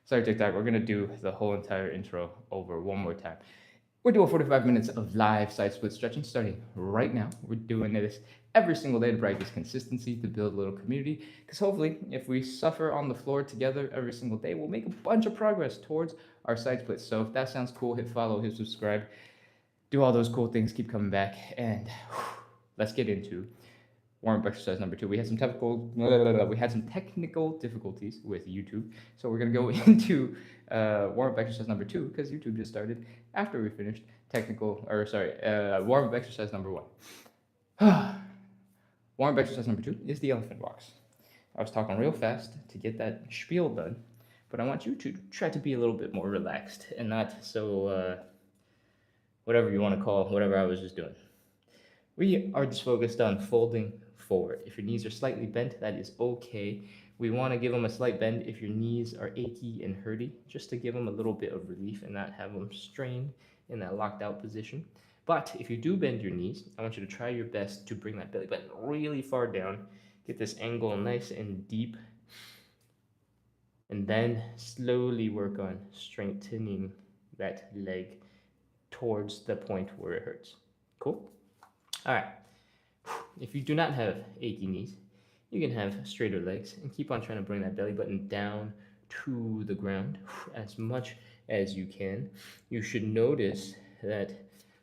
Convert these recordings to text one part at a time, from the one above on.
Sorry, TikTok. We're gonna do the whole entire intro over one more time. We're doing 45 minutes of live side split stretching starting right now. We're doing this every single day to practice consistency, to build a little community. Because hopefully, if we suffer on the floor together every single day, we'll make a bunch of progress towards our side splits. So if that sounds cool, hit follow, hit subscribe, do all those cool things, keep coming back, and let's get into warm up exercise number 2. We had some technical difficulties with YouTube, so we're gonna go into warm up exercise number 2 because YouTube just started after we finished warm up exercise number 1. Warm up exercise number 2 is the elephant walks. I was talking real fast to get that spiel done, but I want you to try to be a little bit more relaxed and not so whatever you want to call whatever I was just doing. We are just focused on folding forward. If your knees are slightly bent, that is okay. We want to give them a slight bend if your knees are achy and hurty, just to give them a little bit of relief and not have them strained in that locked out position. But if you do bend your knees, I want you to try your best to bring that belly button really far down, get this angle nice and deep, and then slowly work on strengthening that leg towards the point where it hurts. Cool? All right. If you do not have achy knees, you can have straighter legs and keep on trying to bring that belly button down to the ground as much as you can. You should notice that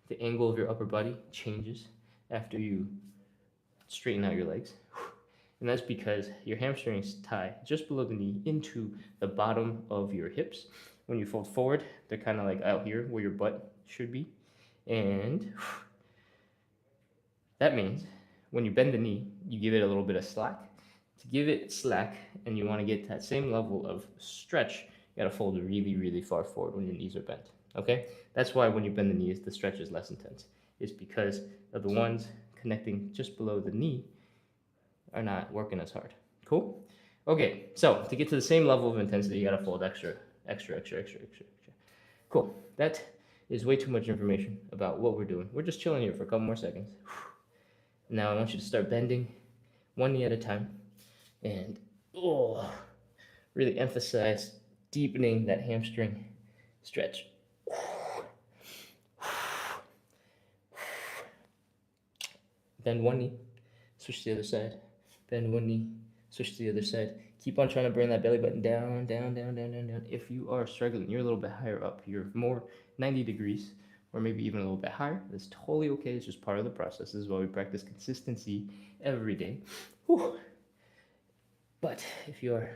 the angle of your upper body changes after you straighten out your legs. And that's because your hamstrings tie just below the knee into the bottom of your hips. When you fold forward, they're kind of like out here where your butt should be. And that means when you bend the knee, you give it a little bit of slack. To give it slack and you want to get that same level of stretch, you got to fold really, really far forward when your knees are bent. Okay? That's why when you bend the knees, the stretch is less intense. It's because of the ones connecting just below the knee are not working as hard. Cool? Okay, so to get to the same level of intensity, you got to fold extra. Cool. That is way too much information about what we're doing. We're just chilling here for a couple more seconds. Now I want you to start bending one knee at a time and really emphasize deepening that hamstring stretch. Bend one knee, switch to the other side. Bend one knee, switch to the other side. Keep on trying to bring that belly button down. If you are struggling, you're a little bit higher up. You're more 90 degrees or maybe even a little bit higher. That's totally okay. It's just part of the process. This is why we practice consistency every day. Whew. But if you're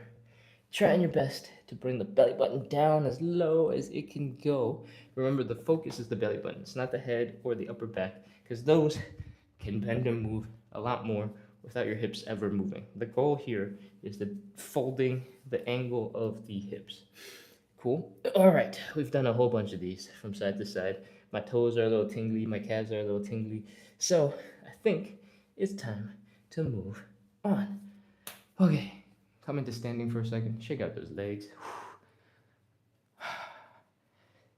trying your best to bring the belly button down as low as it can go, remember the focus is the belly button. It's not the head or the upper back, because those can bend and move a lot more without your hips ever moving. The goal here is the folding the angle of the hips. Cool? All right, we've done a whole bunch of these from side to side. My toes are a little tingly, my calves are a little tingly. So I think it's time to move on. Okay, come into standing for a second. Shake out those legs.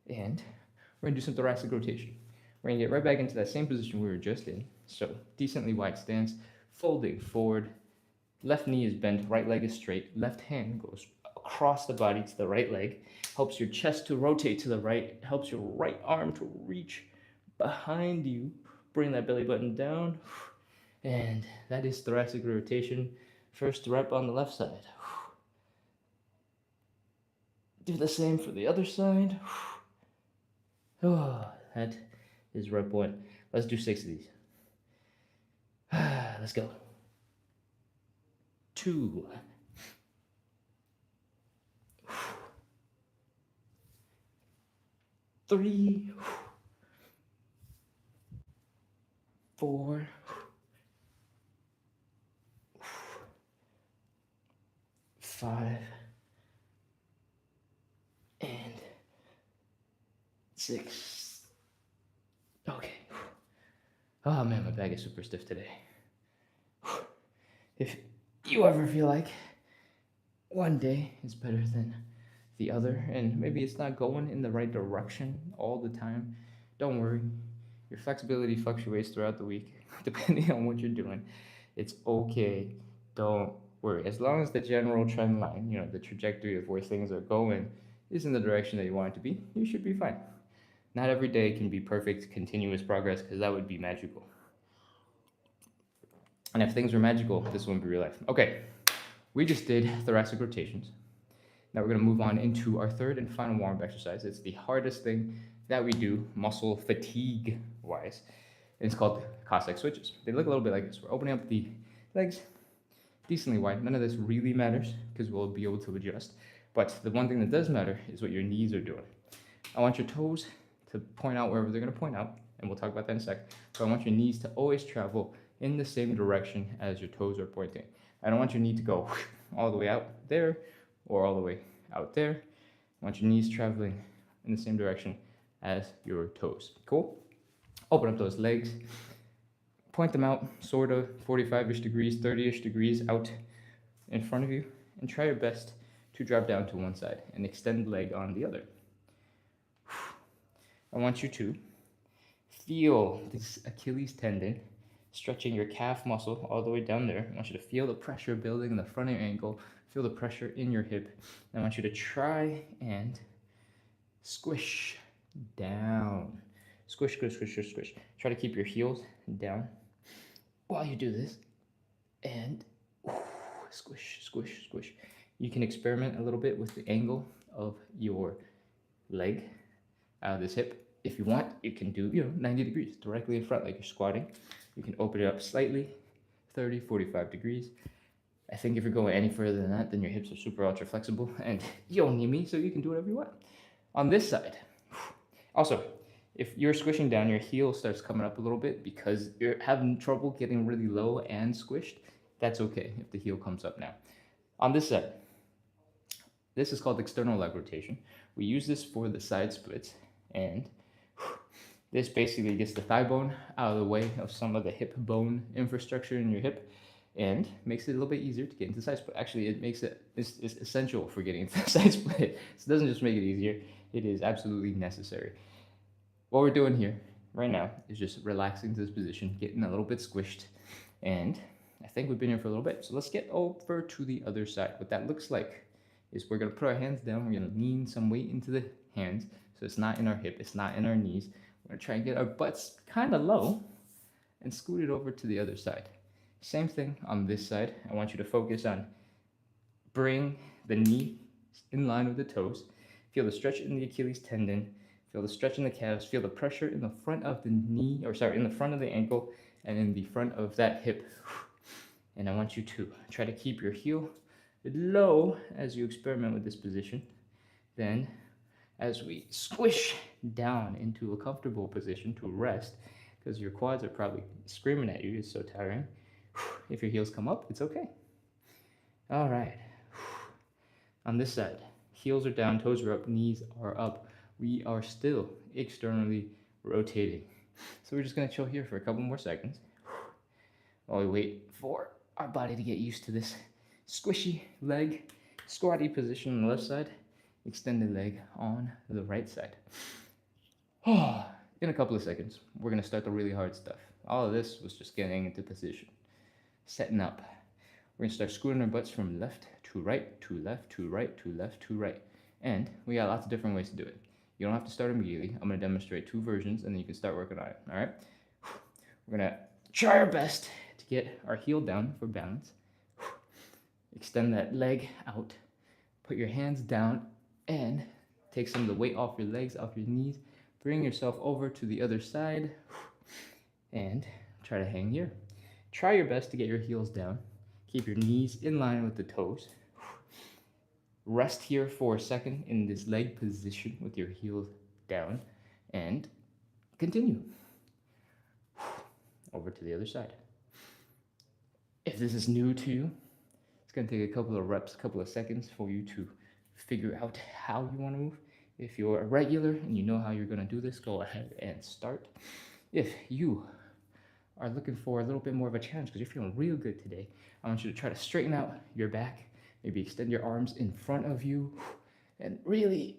And we're gonna do some thoracic rotation. We're gonna get right back into that same position we were just in. So decently wide stance, folding forward. Left knee is bent, right leg is straight. Left hand goes across the body to the right leg. Helps your chest to rotate to the right. Helps your right arm to reach behind you. Bring that belly button down. And that is thoracic rotation. First rep on the left side. Do the same for the other side. Oh, that is rep 1. Let's do 6 of these. Let's go. 2. 3. 4. 5. And 6. Okay. Oh man, my back is super stiff today. If you ever feel like one day is better than the other, and maybe it's not going in the right direction all the time, don't worry. Your flexibility fluctuates throughout the week, depending on what you're doing. It's okay. Don't worry. As long as the general trend line, the trajectory of where things are going is in the direction that you want it to be, you should be fine. Not every day can be perfect, continuous progress, because that would be magical. And if things were magical, this wouldn't be real life. Okay, we just did thoracic rotations. Now we're going to move on into our third and final warm-up exercise. It's the hardest thing that we do, muscle fatigue-wise. And it's called Cossack switches. They look a little bit like this. We're opening up the legs decently wide. None of this really matters because we'll be able to adjust. But the one thing that does matter is what your knees are doing. I want your toes to point out wherever they're going to point out, and we'll talk about that in a sec. So I want your knees to always travel in the same direction as your toes are pointing. I don't want your knee to go all the way out there or all the way out there. I want your knees traveling in the same direction as your toes. Cool? Open up those legs. Point them out, sort of 45-ish degrees, 30-ish degrees out in front of you, and try your best to drop down to one side and extend the leg on the other. I want you to feel this Achilles tendon stretching your calf muscle all the way down there. I want you to feel the pressure building in the front of your ankle, feel the pressure in your hip. And I want you to try and squish down. Squish, squish, squish, squish, squish. Try to keep your heels down while you do this. And squish, squish, squish. You can experiment a little bit with the angle of your leg out of this hip. If you want, you can do 90 degrees directly in front like you're squatting. You can open it up slightly, 30, 45 degrees. I think if you're going any further than that, then your hips are super ultra flexible and you don't need me, so you can do whatever you want. On this side, also, if you're squishing down, your heel starts coming up a little bit because you're having trouble getting really low and squished. That's okay if the heel comes up now. On this side, this is called external leg rotation. We use this for the side splits, and this basically gets the thigh bone out of the way of some of the hip bone infrastructure in your hip and makes it a little bit easier to get into the side split. Actually, it makes it's essential for getting into the side split. So it doesn't just make it easier, it is absolutely necessary. What we're doing here right now is just relaxing to this position, getting a little bit squished, and I think we've been here for a little bit. So let's get over to the other side. What that looks like is we're gonna put our hands down, we're gonna lean some weight into the hands, so it's not in our hip, it's not in our knees. We're gonna try and get our butts kind of low and scoot it over to the other side. Same thing on this side. I want you to focus on bring the knee in line with the toes. Feel the stretch in the Achilles tendon. Feel the stretch in the calves. Feel the pressure in the front of the knee, in the front of the ankle and in the front of that hip. And I want you to try to keep your heel low as you experiment with this position. Then, as we squish down into a comfortable position to rest, because your quads are probably screaming at you, it's so tiring. If your heels come up, it's okay. All right. On this side, heels are down, toes are up, knees are up. We are still externally rotating. So we're just gonna chill here for a couple more seconds while we wait for our body to get used to this squishy leg, squatty position on the left side, extended leg on the right side. In a couple of seconds, we're gonna start the really hard stuff. All of this was just getting into position, setting up. We're gonna start scooting our butts from left to right, to left, to right, to left, to right. And we got lots of different ways to do it. You don't have to start immediately. I'm gonna demonstrate 2 versions and then you can start working on it, all right? We're gonna try our best to get our heel down for balance. Extend that leg out. Put your hands down and take some of the weight off your legs, off your knees. Bring yourself over to the other side and try to hang here. Try your best to get your heels down. Keep your knees in line with the toes. Rest here for a second in this leg position with your heels down and continue. Over to the other side. If this is new to you, it's going to take a couple of reps, a couple of seconds for you to figure out how you want to move. If you're a regular and you know how you're going to do this, go ahead and start. If you are looking for a little bit more of a challenge because you're feeling real good today, I want you to try to straighten out your back, maybe extend your arms in front of you, and really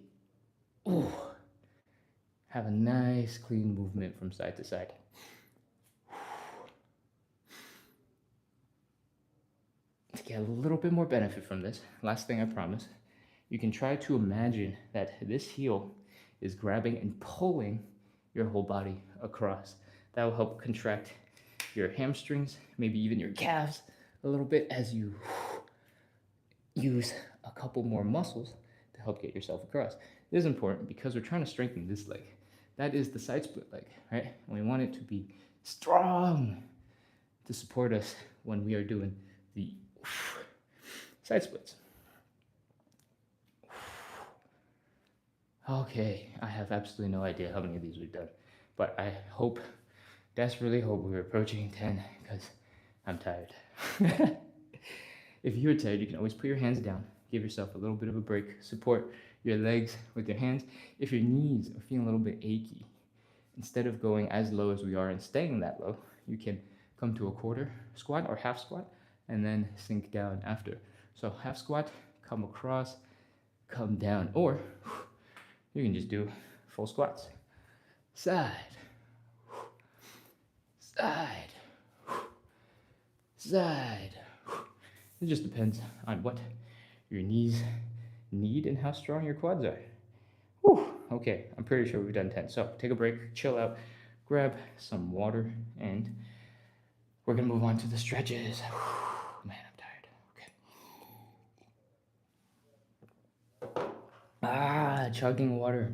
have a nice clean movement from side to side. to get a little bit more benefit from this, last thing I promise, you can try to imagine that this heel is grabbing and pulling your whole body across. That will help contract your hamstrings, maybe even your calves a little bit as you use a couple more muscles to help get yourself across. This is important because we're trying to strengthen this leg. That is the side split leg, right? And we want it to be strong to support us when we are doing the side splits. Okay, I have absolutely no idea how many of these we've done, but I desperately hope we're approaching 10 because I'm tired. If you're tired, you can always put your hands down, give yourself a little bit of a break, support your legs with your hands. If your knees are feeling a little bit achy, instead of going as low as we are and staying that low, you can come to a quarter squat or half squat and then sink down after. So half squat, come across, come down, or you can just do full squats. Side, side, side. It just depends on what your knees need and how strong your quads are. Whew. Okay, I'm pretty sure we've done 10. So take a break, chill out, grab some water, and we're gonna move on to the stretches. Man, I'm tired. Okay. Chugging water.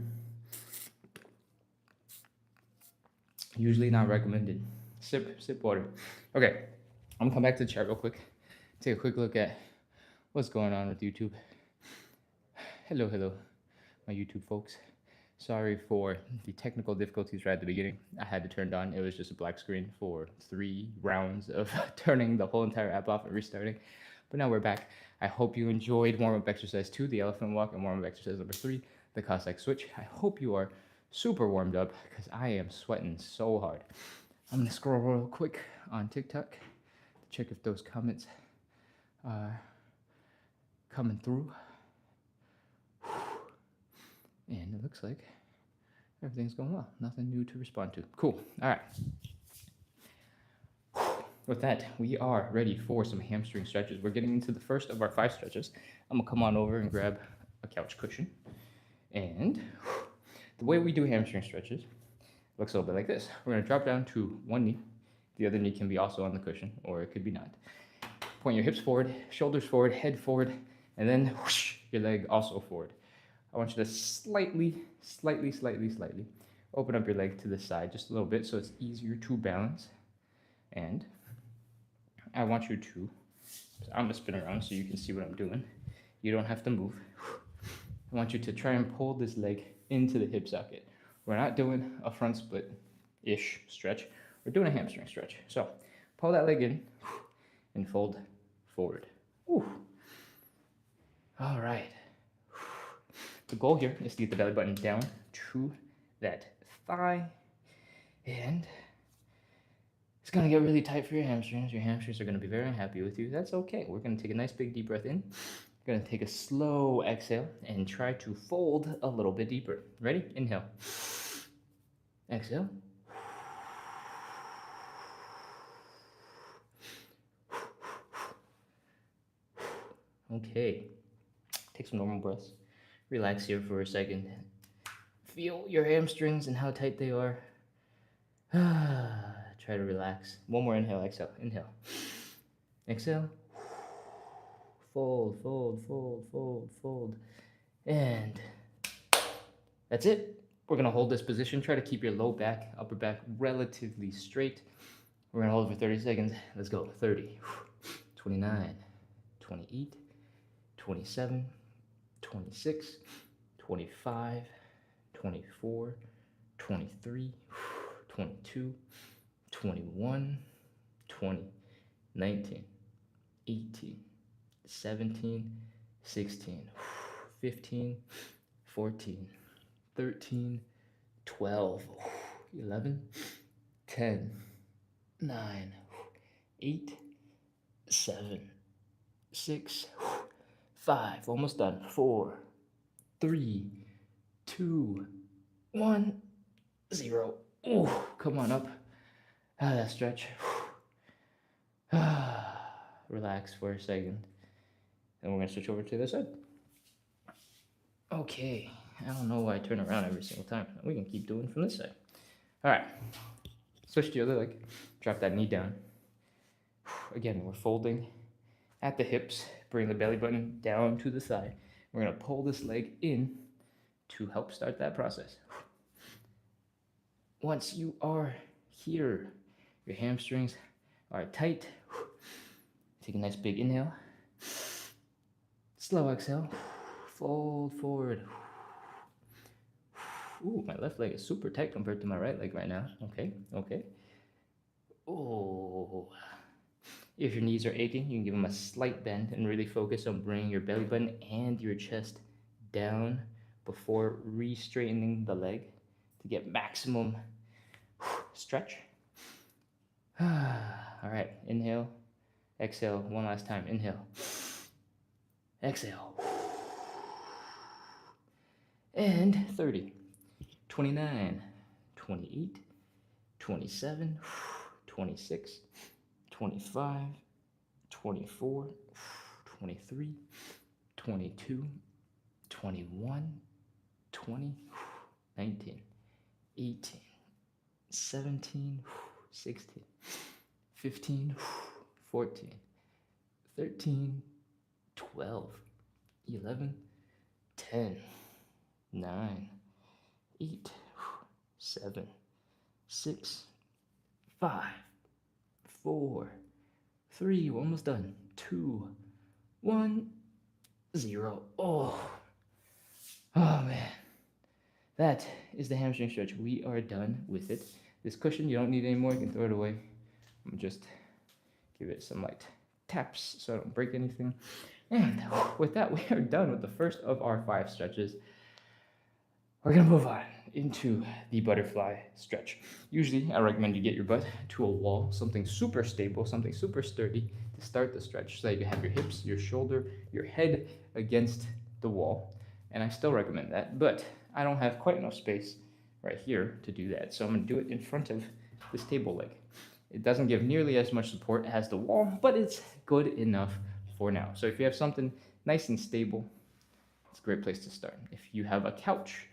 Usually not recommended. Sip water. Okay, I'm gonna come back to the chat real quick. Take a quick look at what's going on with YouTube. Hello, my YouTube folks. Sorry for the technical difficulties right at the beginning. I had to turn it on. It was just a black screen for 3 rounds of turning the whole entire app off and restarting. But now we're back. I hope you enjoyed warm-up exercise 2, the elephant walk, and warm-up exercise number 3, the Cossack switch. I hope you are super warmed up because I am sweating so hard. I'm gonna scroll real quick on TikTok to check if those comments are coming through. And it looks like everything's going well. Nothing new to respond to. Cool. All right. With that, we are ready for some hamstring stretches. We're getting into the first of our 5 stretches. I'm gonna come on over and grab a couch cushion. And the way we do hamstring stretches looks a little bit like this. We're gonna drop down to one knee. The other knee can be also on the cushion, or it could be not. Point your hips forward, shoulders forward, head forward, and then whoosh, your leg also forward. I want you to slightly open up your leg to the side just a little bit so it's easier to balance. And I want you to, I'm gonna spin around so you can see what I'm doing. You don't have to move. I want you to try and pull this leg into the hip socket. We're not doing a front split-ish stretch. We're doing a hamstring stretch. So pull that leg in and fold forward. All right. The goal here is to get the belly button down to that thigh, and it's gonna get really tight for your hamstrings. Your hamstrings are gonna be very unhappy with you. That's okay. We're gonna take a nice big deep breath in. We're gonna take a slow exhale and try to fold a little bit deeper. Ready? Inhale. Exhale. Okay. Take some normal breaths. Relax here for a second. Feel your hamstrings and how tight they are. Try to relax. One more inhale, exhale. Inhale. Exhale. Fold, fold, fold, fold, fold. And that's it. We're going to hold this position. Try to keep your low back, upper back relatively straight. We're going to hold it for 30 seconds. Let's go. 30, 29, 28, 27, 26, 25, 24, 23, 22, 21, 20, 19, 18, 17, 16, 15, 14, 13, 12, 11, 10, 9, 8, 7, 6, 5, almost done. 4, 3, 2, 1, 0. Come on up. That stretch. Relax for a second. And we're going to switch over to the other side. Okay. I don't know why I turn around every single time. We can keep doing from this side. All right. Switch to the other leg. Drop that knee down. Again, we're folding at the hips. Bring the belly button down to the thigh. We're going to pull this leg in to help start that process. Once you are here, your hamstrings are tight. Take a nice big inhale. Slow exhale. Fold forward. Ooh, my left leg is super tight compared to my right leg right now. Okay, okay. Oh. If your knees are aching, you can give them a slight bend and really focus on bringing your belly button and your chest down before re-straightening the leg to get maximum stretch. All right, inhale, exhale, one last time. Inhale, exhale. And 30, 29, 28, 27, 26, 25, 24, 23, 22, 21, 20, 19, 18, 17, 16, 15, 14, 13, 12, 11, 10, 9, 8, 7, 6, 5, 4, 3, we're almost done. 2, 1, 0. Oh man. That is the hamstring stretch. We are done with it. This cushion, you don't need anymore. You can throw it away. I'm gonna just give it some light taps so I don't break anything. And with that, we are done with the first of our 5 stretches. We're gonna move on into the butterfly stretch. Usually, I recommend you get your butt to a wall, something super stable, something super sturdy to start the stretch so that you have your hips, your shoulder, your head against the wall. And I still recommend that, but I don't have quite enough space right here to do that. So I'm gonna do it in front of this table leg. It doesn't give nearly as much support as the wall, but it's good enough for now. So if you have something nice and stable, it's a great place to start. If you have a couch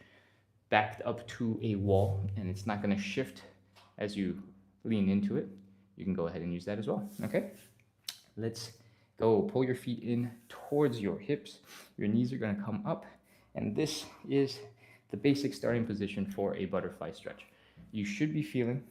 backed up to a wall and it's not going to shift as you lean into it, you can go ahead and use that as well. Okay, let's go. Pull your feet in towards your hips. Your knees are going to come up, and this is the basic starting position for a butterfly stretch. You should be feeling,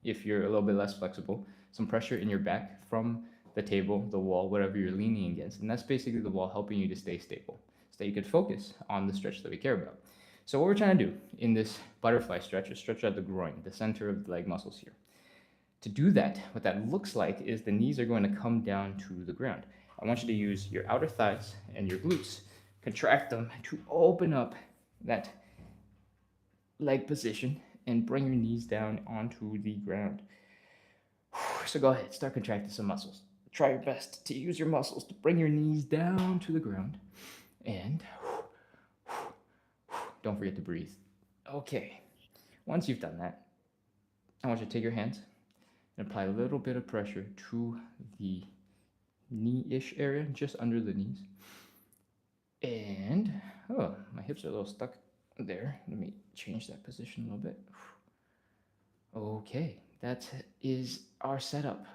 if you're a little bit less flexible, some pressure in your back from the table, the wall, whatever you're leaning against, and that's basically the wall helping you to stay stable so that you can focus on the stretch that we care about. So what we're trying to do in this butterfly stretch is stretch out the groin, the center of the leg muscles here. To do that, what that looks like is the knees are going to come down to the ground. I want you to use your outer thighs and your glutes, contract them to open up that leg position and bring your knees down onto the ground. So go ahead, start contracting some muscles. Try your best to use your muscles to bring your knees down to the ground, and don't forget to breathe. Okay, once you've done that, I want you to take your hands and apply a little bit of pressure to the knee-ish area, just under the knees. And, oh, my hips are a little stuck there. Let me change that position a little bit. Okay, that is our setup.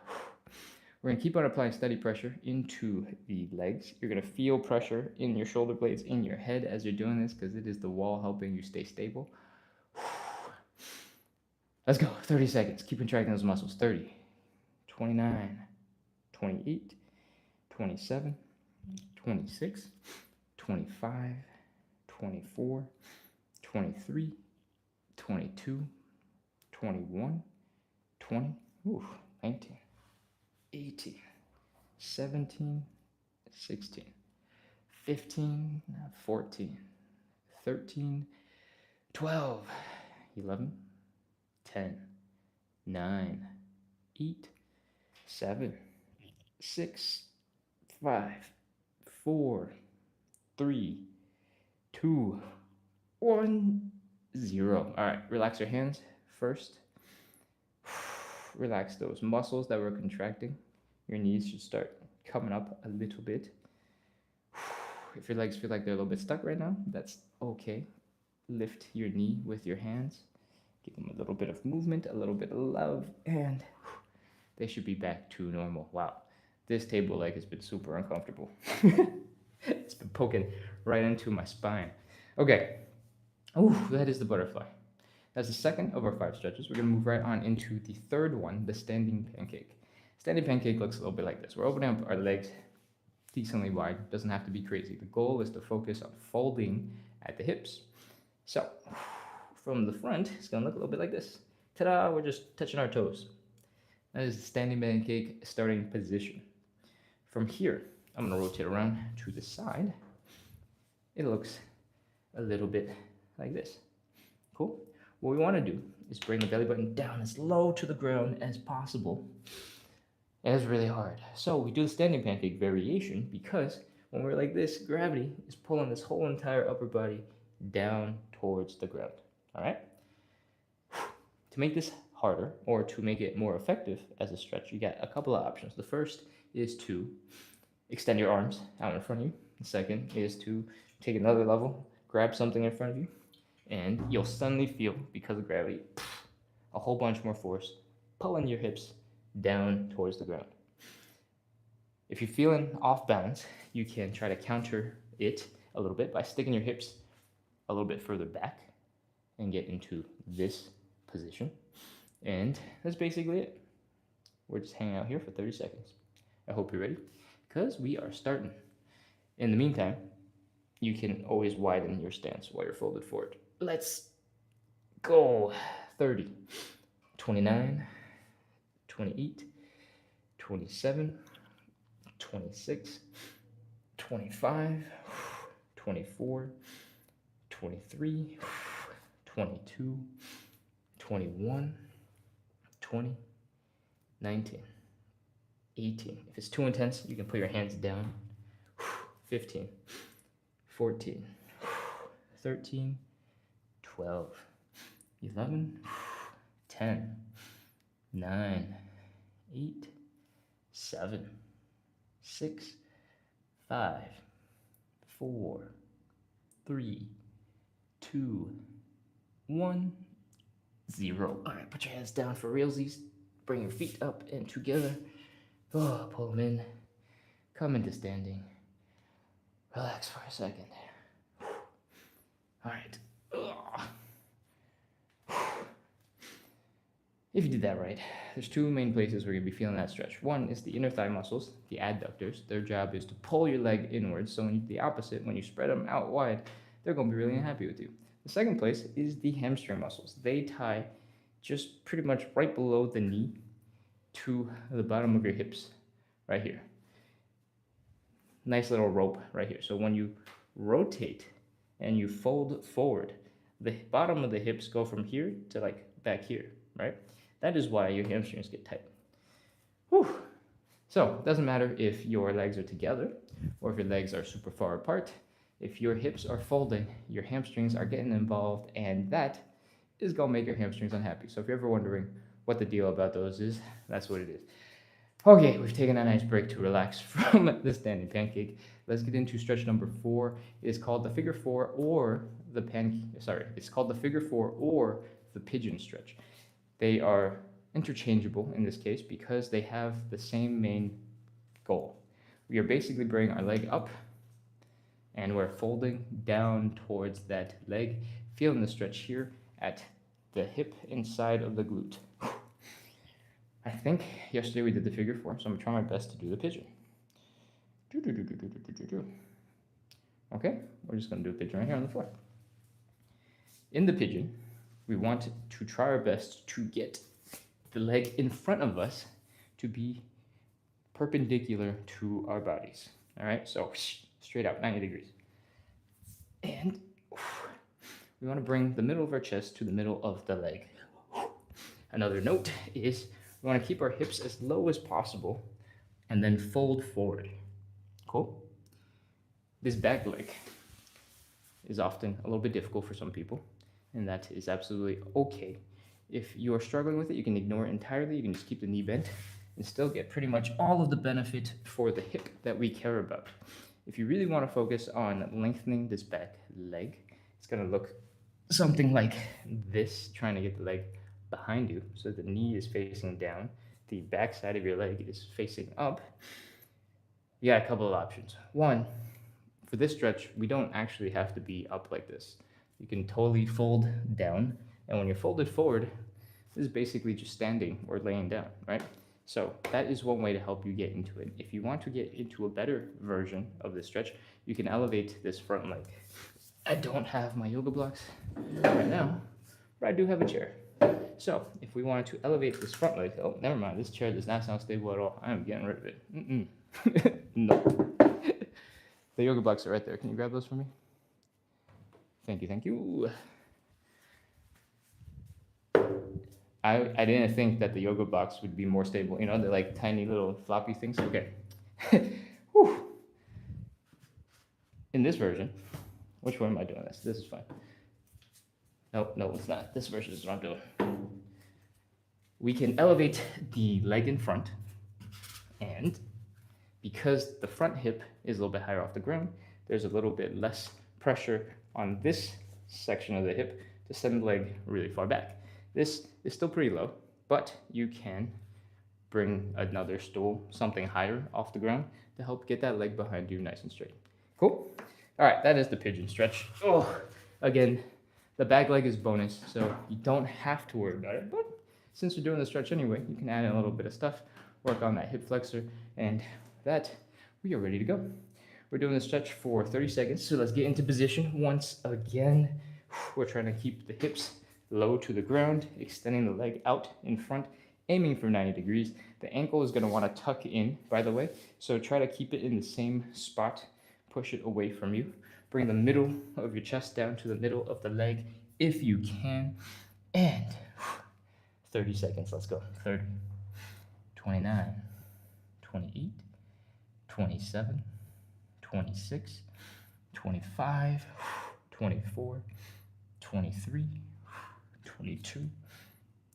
We're gonna keep on applying steady pressure into the legs. You're gonna feel pressure in your shoulder blades, in your head as you're doing this, because it is the wall helping you stay stable. Let's go, 30 seconds. Keep contracting those muscles. 30, 29, 28, 27, 26, 25, 24, 23, 22, 21, 20, 19, 18, 17, 16, 15, 14, 13, 12, 11, 10, 9, 8, 7, 6, 5, 4, 3, 2, 1, 0. All right, relax your hands first. Relax those muscles that were contracting. Your knees should start coming up a little bit. If your legs feel like they're a little bit stuck right now, that's okay. Lift your knee with your hands. Give them a little bit of movement, a little bit of love, and they should be back to normal. Wow, this table leg has been super uncomfortable. It's been poking right into my spine. Okay, that is the butterfly. That's the second of our 5 stretches. We're gonna move right on into the third one, the standing pancake. Standing pancake looks a little bit like this. We're opening up our legs decently wide. Doesn't have to be crazy. The goal is to focus on folding at the hips. So from the front, it's gonna look a little bit like this. Ta-da, we're just touching our toes. That is the standing pancake starting position. From here, I'm gonna rotate around to the side. It looks a little bit like this. Cool? What we wanna do is bring the belly button down as low to the ground as possible. And it's really hard. So we do the standing pancake variation because when we're like this, gravity is pulling this whole entire upper body down towards the ground. All right? To make this harder, or to make it more effective as a stretch, you got a couple of options. The first is to extend your arms out in front of you. The second is to take another level, grab something in front of you, and you'll suddenly feel, because of gravity, a whole bunch more force pulling your hips down towards the ground. If you're feeling off balance, you can try to counter it a little bit by sticking your hips a little bit further back and get into this position. And that's basically it. We're just hanging out here for 30 seconds. I hope you're ready, because we are starting. In the meantime, you can always widen your stance while you're folded forward. Let's go. 30, 29, 28, 27, 26, 25, 24, 23, 22, 21, 20, 19, 18. If it's too intense, you can put your hands down. 15, 14, 13, 12, 11, 10, 9, 8, 7, 6, 5, 4, 3, 2, 1, 0. All right, put your hands down for realsies. Bring your feet up and together. Oh, pull them in. Come into standing. Relax for a second. All right. If you did that right, there's 2 main places where you're gonna be feeling that stretch. One is the inner thigh muscles, the adductors. Their job is to pull your leg inwards. So when you do the opposite, when you spread them out wide, they're gonna be really unhappy with you. The second place is the hamstring muscles. They tie just pretty much right below the knee to the bottom of your hips, right here. Nice little rope right here. So when you rotate and you fold forward, the bottom of the hips go from here to like back here, right? That is why your hamstrings get tight. Whew. So it doesn't matter if your legs are together or if your legs are super far apart. If your hips are folding, your hamstrings are getting involved, and that is gonna make your hamstrings unhappy. So if you're ever wondering what the deal about those is, that's what it is. Okay, we've taken a nice break to relax from the standing pancake. Let's get into stretch number 4. It's called the figure 4 or the it's called the figure 4 or the pigeon stretch. They are interchangeable in this case because they have the same main goal. We are basically bringing our leg up and we're folding down towards that leg, feeling the stretch here at the hip inside of the glute. I think yesterday we did the figure 4, so I'm gonna try my best to do the pigeon. Okay, we're just gonna do a pigeon right here on the floor. In the pigeon, we want to try our best to get the leg in front of us to be perpendicular to our bodies. All right, so straight out, 90 degrees. And we want to bring the middle of our chest to the middle of the leg. Another note is we want to keep our hips as low as possible and then fold forward. Cool? This back leg is often a little bit difficult for some people, and that is absolutely okay. If you are struggling with it, you can ignore it entirely. You can just keep the knee bent and still get pretty much all of the benefit for the hip that we care about. If you really want to focus on lengthening this back leg, it's going to look something like this, trying to get the leg behind you so the knee is facing down, the back side of your leg is facing up. You got a couple of options. One, for this stretch, we don't actually have to be up like this. You can totally fold down, and when you're folded forward, this is basically just standing or laying down, right? So that is one way to help you get into it. If you want to get into a better version of this stretch, you can elevate this front leg. I don't have my yoga blocks right now, but I do have a chair. So if we wanted to elevate this front leg, oh, never mind, this chair does not sound stable at all. I am getting rid of it. No. The yoga blocks are right there. Can you grab those for me? Thank you, thank you. I didn't think that the yoga blocks would be more stable. You know, they're like tiny little floppy things. Okay. Whew. In this version, which one am I doing this? This is fine. No, it's not. This version is what I'm doing. We can elevate the leg in front, and because the front hip is a little bit higher off the ground, there's a little bit less pressure on this section of the hip to send the leg really far back. This is still pretty low, but you can bring another stool, something higher off the ground to help get that leg behind you nice and straight. Cool? All right, that is the pigeon stretch. Oh, again, the back leg is bonus, so you don't have to worry about it, but since you're doing the stretch anyway, you can add in a little bit of stuff, work on that hip flexor, and that, we are ready to go. We're doing the stretch for 30 seconds, so let's get into position once again. We're trying to keep the hips low to the ground, extending the leg out in front, aiming for 90 degrees. The ankle is going to want to tuck in, by the way, so try to keep it in the same spot. Push it away from you. Bring the middle of your chest down to the middle of the leg if you can. And 30 seconds, let's go. 30, 29, 28, 27, 26, 25, 24, 23, 22,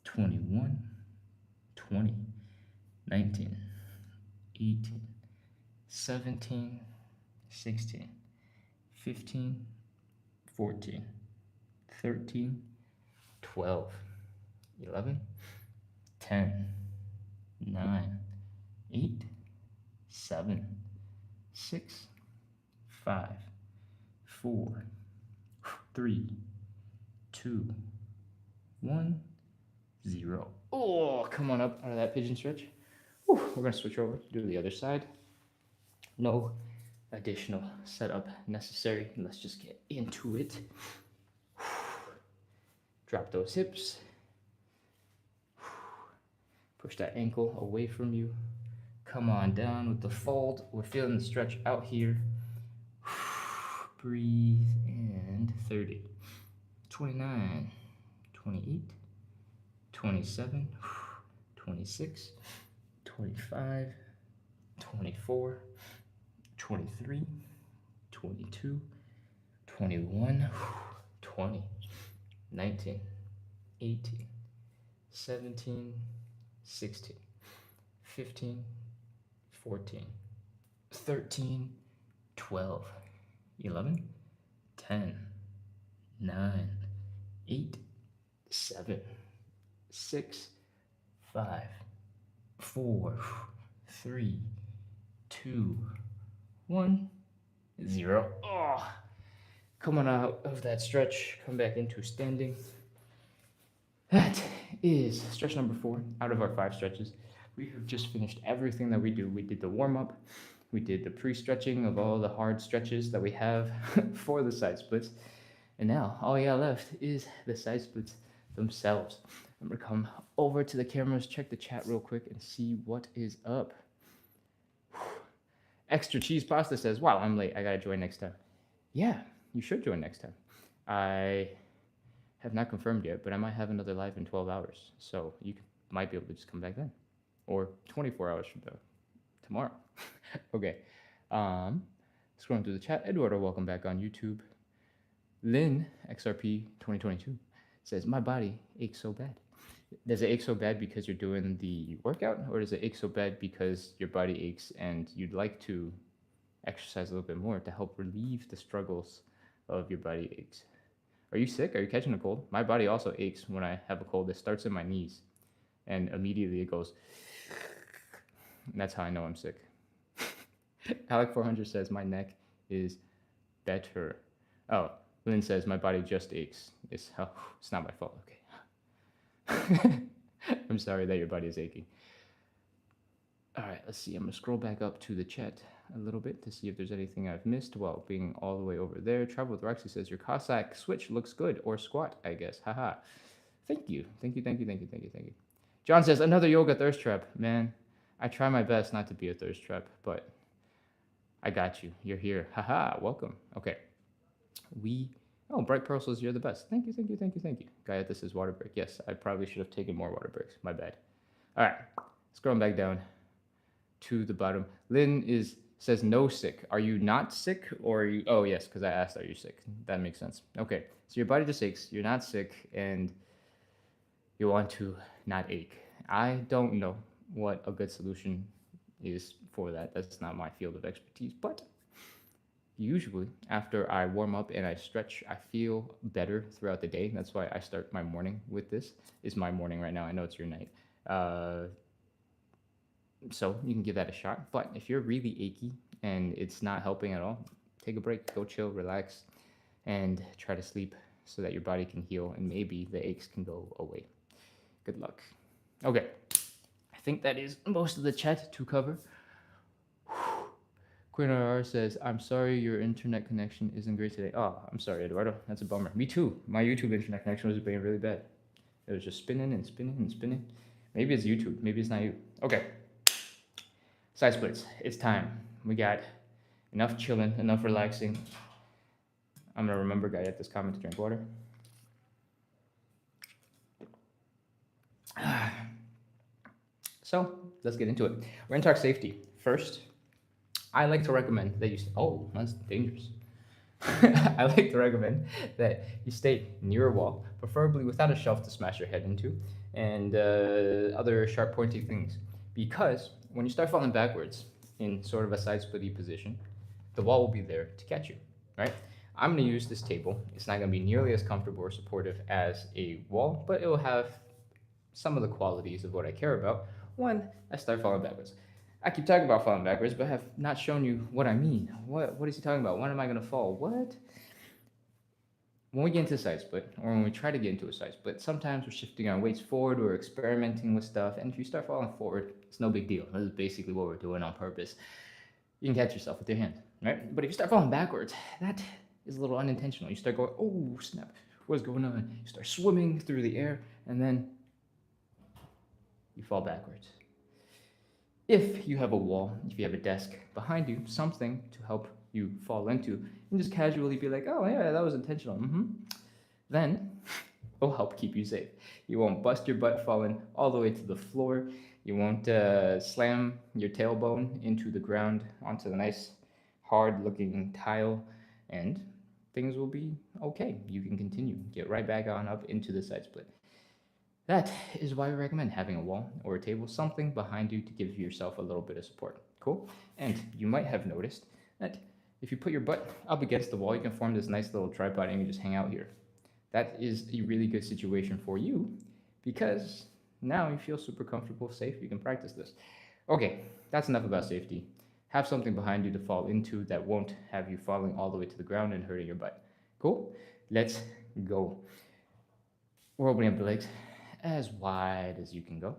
21, 20, 19, 18, 17, 16, 15, 14, 13, 12, 11, 10, 9, 8, 7, 6, 5, 4, 3, 2, 1, 0. Oh, come on up out of that pigeon stretch. Whew, we're going to switch over, do the other side. No additional setup necessary. Let's just get into it. Drop those hips. Push that ankle away from you. Come on down with the fold. We're feeling the stretch out here. Breathe, and 30, 29, 28, 27, 26, 25, 24, 23, 22, 21, 20, 19, 18, 17, 16, 15, 14, 13, 12, 11, 10, 9, 8, 7, 6, 5, 4, 3, 2, 1, 0. Oh, coming out of that stretch, come back into standing. That is stretch number 4 out of our 5 stretches. We have just finished everything that we do. We did the warm-up. We did the pre-stretching of all the hard stretches that we have for the side splits. And now all we got left is the side splits themselves. I'm going to come over to the cameras, check the chat real quick, and see what is up. Extra Cheese Pasta says, wow, I'm late. I got to join next time. Yeah, you should join next time. I have not confirmed yet, but I might have another live in 12 hours. So you might be able to just come back then. Or 24 hours from now. Tomorrow. Okay. Scrolling through the chat. Eduardo, welcome back on YouTube. Lynn, XRP 2022, says, my body aches so bad. Does it ache so bad because you're doing the workout, or does it ache so bad because your body aches and you'd like to exercise a little bit more to help relieve the struggles of your body aches? Are you sick? Are you catching a cold? My body also aches when I have a cold. It starts in my knees and immediately it goes, and that's how I know I'm sick. Alec400 says, my neck is better. Oh, Lynn says, my body just aches. It's not my fault. Okay. I'm sorry that your body is aching. All right, let's see. I'm gonna scroll back up to the chat a little bit to see if there's anything I've missed while being all the way over there. Travel with Roxy says, your Cossack switch looks good, or squat, I guess. Haha. Thank you. Thank you. John says, another yoga thirst trap. Man, I try my best not to be a thirst trap, but I got you. You're here. Haha, welcome. Okay. Oh, Bright Pearl says you're the best. Thank you. Gaia, this is water break. Yes, I probably should have taken more water breaks. My bad. All right, scrolling back down to the bottom. Lynn says no sick. Are you not sick, or are you? Oh yes, because I asked, are you sick? That makes sense. Okay, so your body just aches. You're not sick, and you want to not ache. I don't know what a good solution is for that. That's not my field of expertise, but usually after I warm up and I stretch, I feel better throughout the day. That's why I start my morning with this. It's my morning right now. I know it's your night. So you can give that a shot. But if you're really achy and it's not helping at all, take a break, go chill, relax, and try to sleep so that your body can heal and maybe the aches can go away. Good luck. Okay, I think that is most of the chat to cover. Queen RR says, I'm sorry your internet connection isn't great today. Oh, I'm sorry, Eduardo. That's a bummer. Me too. My YouTube internet connection was being really bad. It was just spinning and spinning and spinning. Maybe it's YouTube. Maybe it's not you. Okay. Side splits. It's time. We got enough chilling, enough relaxing. I'm going to remember, guy, at this comment to drink water. So let's get into it. We're going to talk safety. First, I like to recommend that you, oh, that's dangerous. I like to recommend that you stay near a wall, preferably without a shelf to smash your head into, and other sharp pointy things. Because when you start falling backwards in sort of a side splitty position, the wall will be there to catch you, right? I'm gonna use this table. It's not gonna be nearly as comfortable or supportive as a wall, but it will have some of the qualities of what I care about when I start falling backwards. I keep talking about falling backwards, but have not shown you what I mean. What is he talking about? When am I gonna fall? What? When we get into a side split, or when we try to get into a side split, sometimes we're shifting our weights forward, we're experimenting with stuff, and if you start falling forward, it's no big deal. This is basically what we're doing on purpose. You can catch yourself with your hand, right? But if you start falling backwards, that is a little unintentional. You start going, oh snap, what's going on? You start swimming through the air, and then you fall backwards. If you have a wall, if you have a desk behind you, something to help you fall into, and just casually be like, oh yeah, that was intentional, then it'll help keep you safe. You won't bust your butt falling all the way to the floor. You won't slam your tailbone into the ground, onto the nice hard-looking tile, and things will be okay. You can continue, get right back on up into the side split. That is why we recommend having a wall or a table, something behind you to give yourself a little bit of support. Cool? And you might have noticed that if you put your butt up against the wall, you can form this nice little tripod and you can just hang out here. That is a really good situation for you because now you feel super comfortable, safe, you can practice this. Okay, that's enough about safety. Have something behind you to fall into that won't have you falling all the way to the ground and hurting your butt. Cool? Let's go. We're opening up the legs as wide as you can go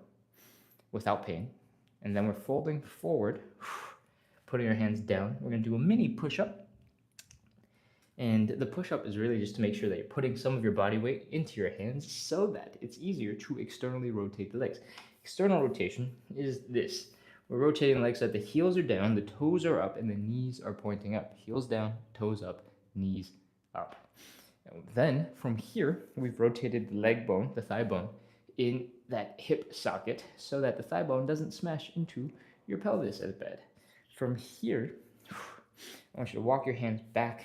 without pain. And then we're folding forward, putting our hands down. We're gonna do a mini push-up. And the push-up is really just to make sure that you're putting some of your body weight into your hands so that it's easier to externally rotate the legs. External rotation is this. We're rotating the legs so that the heels are down, the toes are up, and the knees are pointing up. Heels down, toes up, knees up. And then from here, we've rotated the leg bone, the thigh bone, in that hip socket so that the thigh bone doesn't smash into your pelvis as bad. From here, I want you to walk your hands back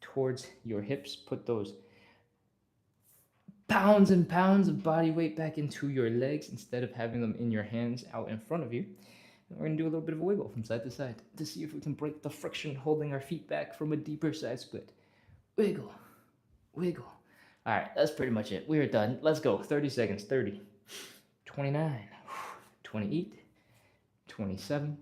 towards your hips, put those pounds and pounds of body weight back into your legs instead of having them in your hands out in front of you. And we're gonna do a little bit of a wiggle from side to side to see if we can break the friction holding our feet back from a deeper side split. Wiggle, wiggle. All right, that's pretty much it. We are done. Let's go. 30 seconds. 30, 29, 28, 27,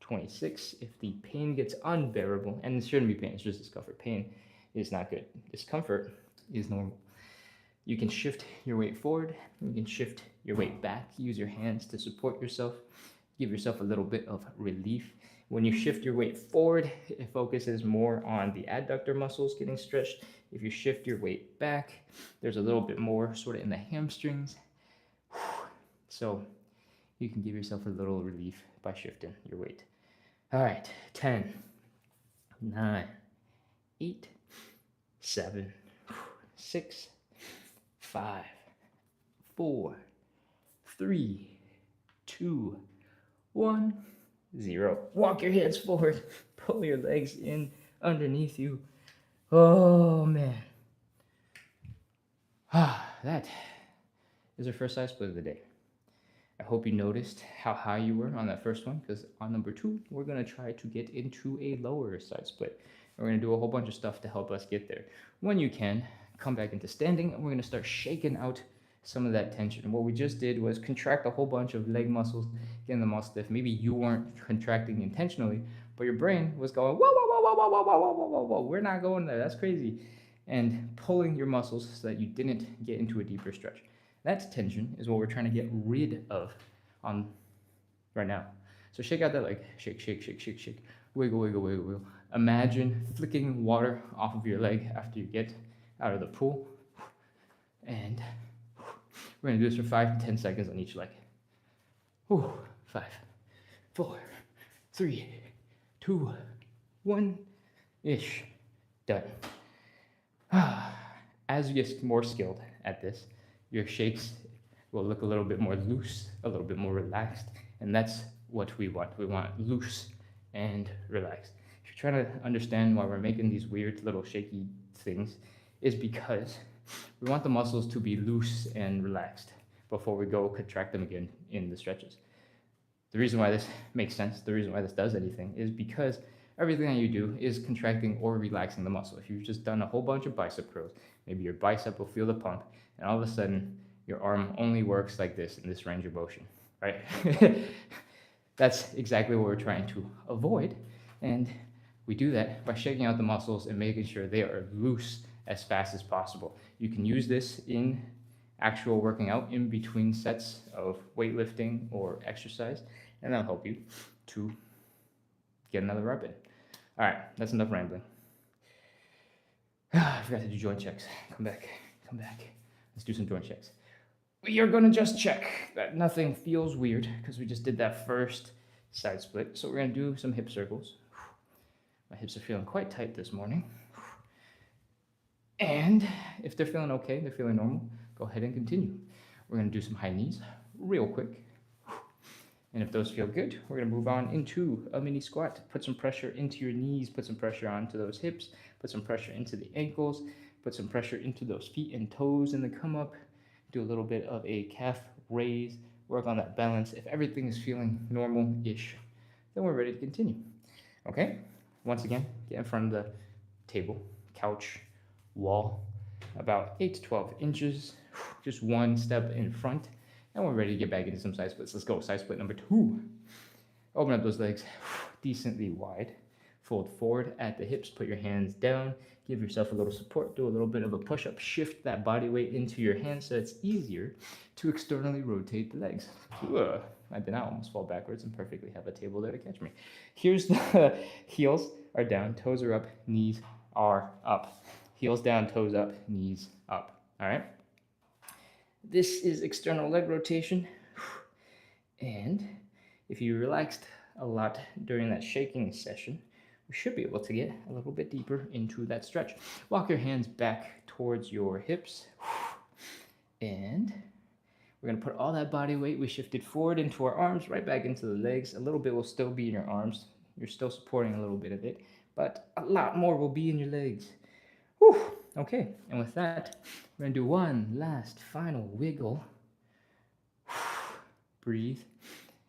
26. If the pain gets unbearable, and it shouldn't be pain, it's just discomfort. Pain is not good. Discomfort is normal. You can shift your weight forward. You can shift your weight back. Use your hands to support yourself. Give yourself a little bit of relief. When you shift your weight forward, it focuses more on the adductor muscles getting stretched. If you shift your weight back, there's a little bit more sort of in the hamstrings. So you can give yourself a little relief by shifting your weight. All right, 10, 9, 8, 7, 6, 5, 4, 3, 2, 1, 0. Walk your hands forward. Pull your legs in underneath you. Oh, man. That is our first side split of the day. I hope you noticed how high you were on that first one, because on number 2, we're going to try to get into a lower side split. We're going to do a whole bunch of stuff to help us get there. When you can, come back into standing, and we're going to start shaking out some of that tension. And what we just did was contract a whole bunch of leg muscles, getting them all stiff. Maybe you weren't contracting intentionally, but your brain was going, whoa, whoa, whoa, whoa, whoa, whoa, whoa, whoa, whoa, whoa, we're not going there. That's crazy. And pulling your muscles so that you didn't get into a deeper stretch. That tension is what we're trying to get rid of on right now. So shake out that leg. Shake, shake, shake, shake, shake. Wiggle, wiggle, wiggle, wiggle. Imagine flicking water off of your leg after you get out of the pool. And we're going to do this for 5 to 10 seconds on each leg. 5, 4, 3, 2, 1, ish. Done. As you get more skilled at this, your shakes will look a little bit more loose, a little bit more relaxed, and that's what we want. We want loose and relaxed. If you're trying to understand why we're making these weird little shaky things, is because we want the muscles to be loose and relaxed before we go contract them again in the stretches. The reason why this makes sense, the reason why this does anything, is because everything that you do is contracting or relaxing the muscle. If you've just done a whole bunch of bicep curls, maybe your bicep will feel the pump, and all of a sudden your arm only works like this in this range of motion, right? That's exactly what we're trying to avoid, and we do that by shaking out the muscles and making sure they are loose as fast as possible. You can use this in actual working out in between sets of weightlifting or exercise, and that'll help you to get another rep in. All right, that's enough rambling. I forgot to do joint checks. Come back. Let's do some joint checks. We are gonna just check that nothing feels weird because we just did that first side split. So we're gonna do some hip circles. My hips are feeling quite tight this morning. And if they're feeling okay, they're feeling normal, go ahead and continue. We're gonna do some high knees real quick. And if those feel good, we're gonna move on into a mini squat. Put some pressure into your knees, put some pressure onto those hips, put some pressure into the ankles, put some pressure into those feet and toes in the come up. Do a little bit of a calf raise, work on that balance. If everything is feeling normal-ish, then we're ready to continue. Okay? Once again, get in front of the table, couch, wall, about 8 to 12 inches, just one step in front, and we're ready to get back into some side splits. Let's go. Side split number 2. Open up those legs decently wide. Fold forward at the hips. Put your hands down. Give yourself a little support. Do a little bit of a push-up. Shift that body weight into your hands so it's easier to externally rotate the legs. I did not almost fall backwards and perfectly have a table there to catch me. Here's the heels are down, toes are up, knees are up. Heels down, toes up, knees up. All right? This is external leg rotation. And if you relaxed a lot during that shaking session, we should be able to get a little bit deeper into that stretch. Walk your hands back towards your hips. And we're going to put all that body weight we shifted forward into our arms, right back into the legs. A little bit will still be in your arms. You're still supporting a little bit of it, but a lot more will be in your legs. Whew. Okay, and with that, we're gonna do one last final wiggle. Breathe.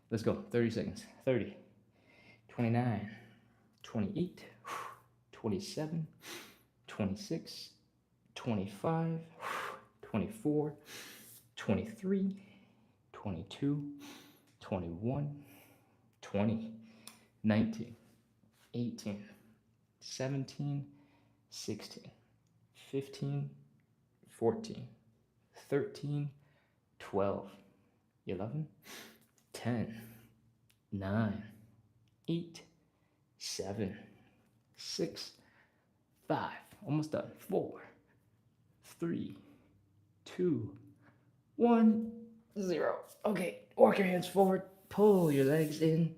Let's go. 30 seconds. 30, 29, 28, 27, 26, 25, 24, 23, 22, 21, 20, 19, 18, 17, 16, 15, 14, 13, 12, 11, 10, 9, 8, 7, 6, 5, almost done, 4, 3, 2, 1, 0. Okay, walk your hands forward, pull your legs in.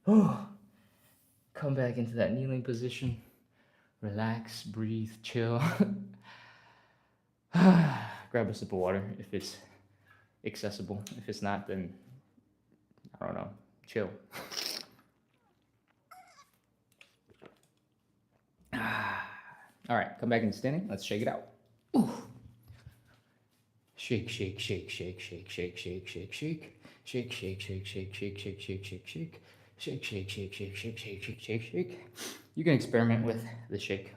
Oh, come back into that kneeling position. Relax, breathe, chill. Grab a sip of water if it's accessible. If it's not, then I don't know, chill. All right, come back into standing. Let's shake it out. Ooh. Shake, shake, shake, shake, shake, shake, shake, shake, shake. Shake, shake, shake, shake, shake, shake, shake, shake, shake. Shake, shake, shake, shake, shake, shake, shake, shake, shake. You can experiment with the shake.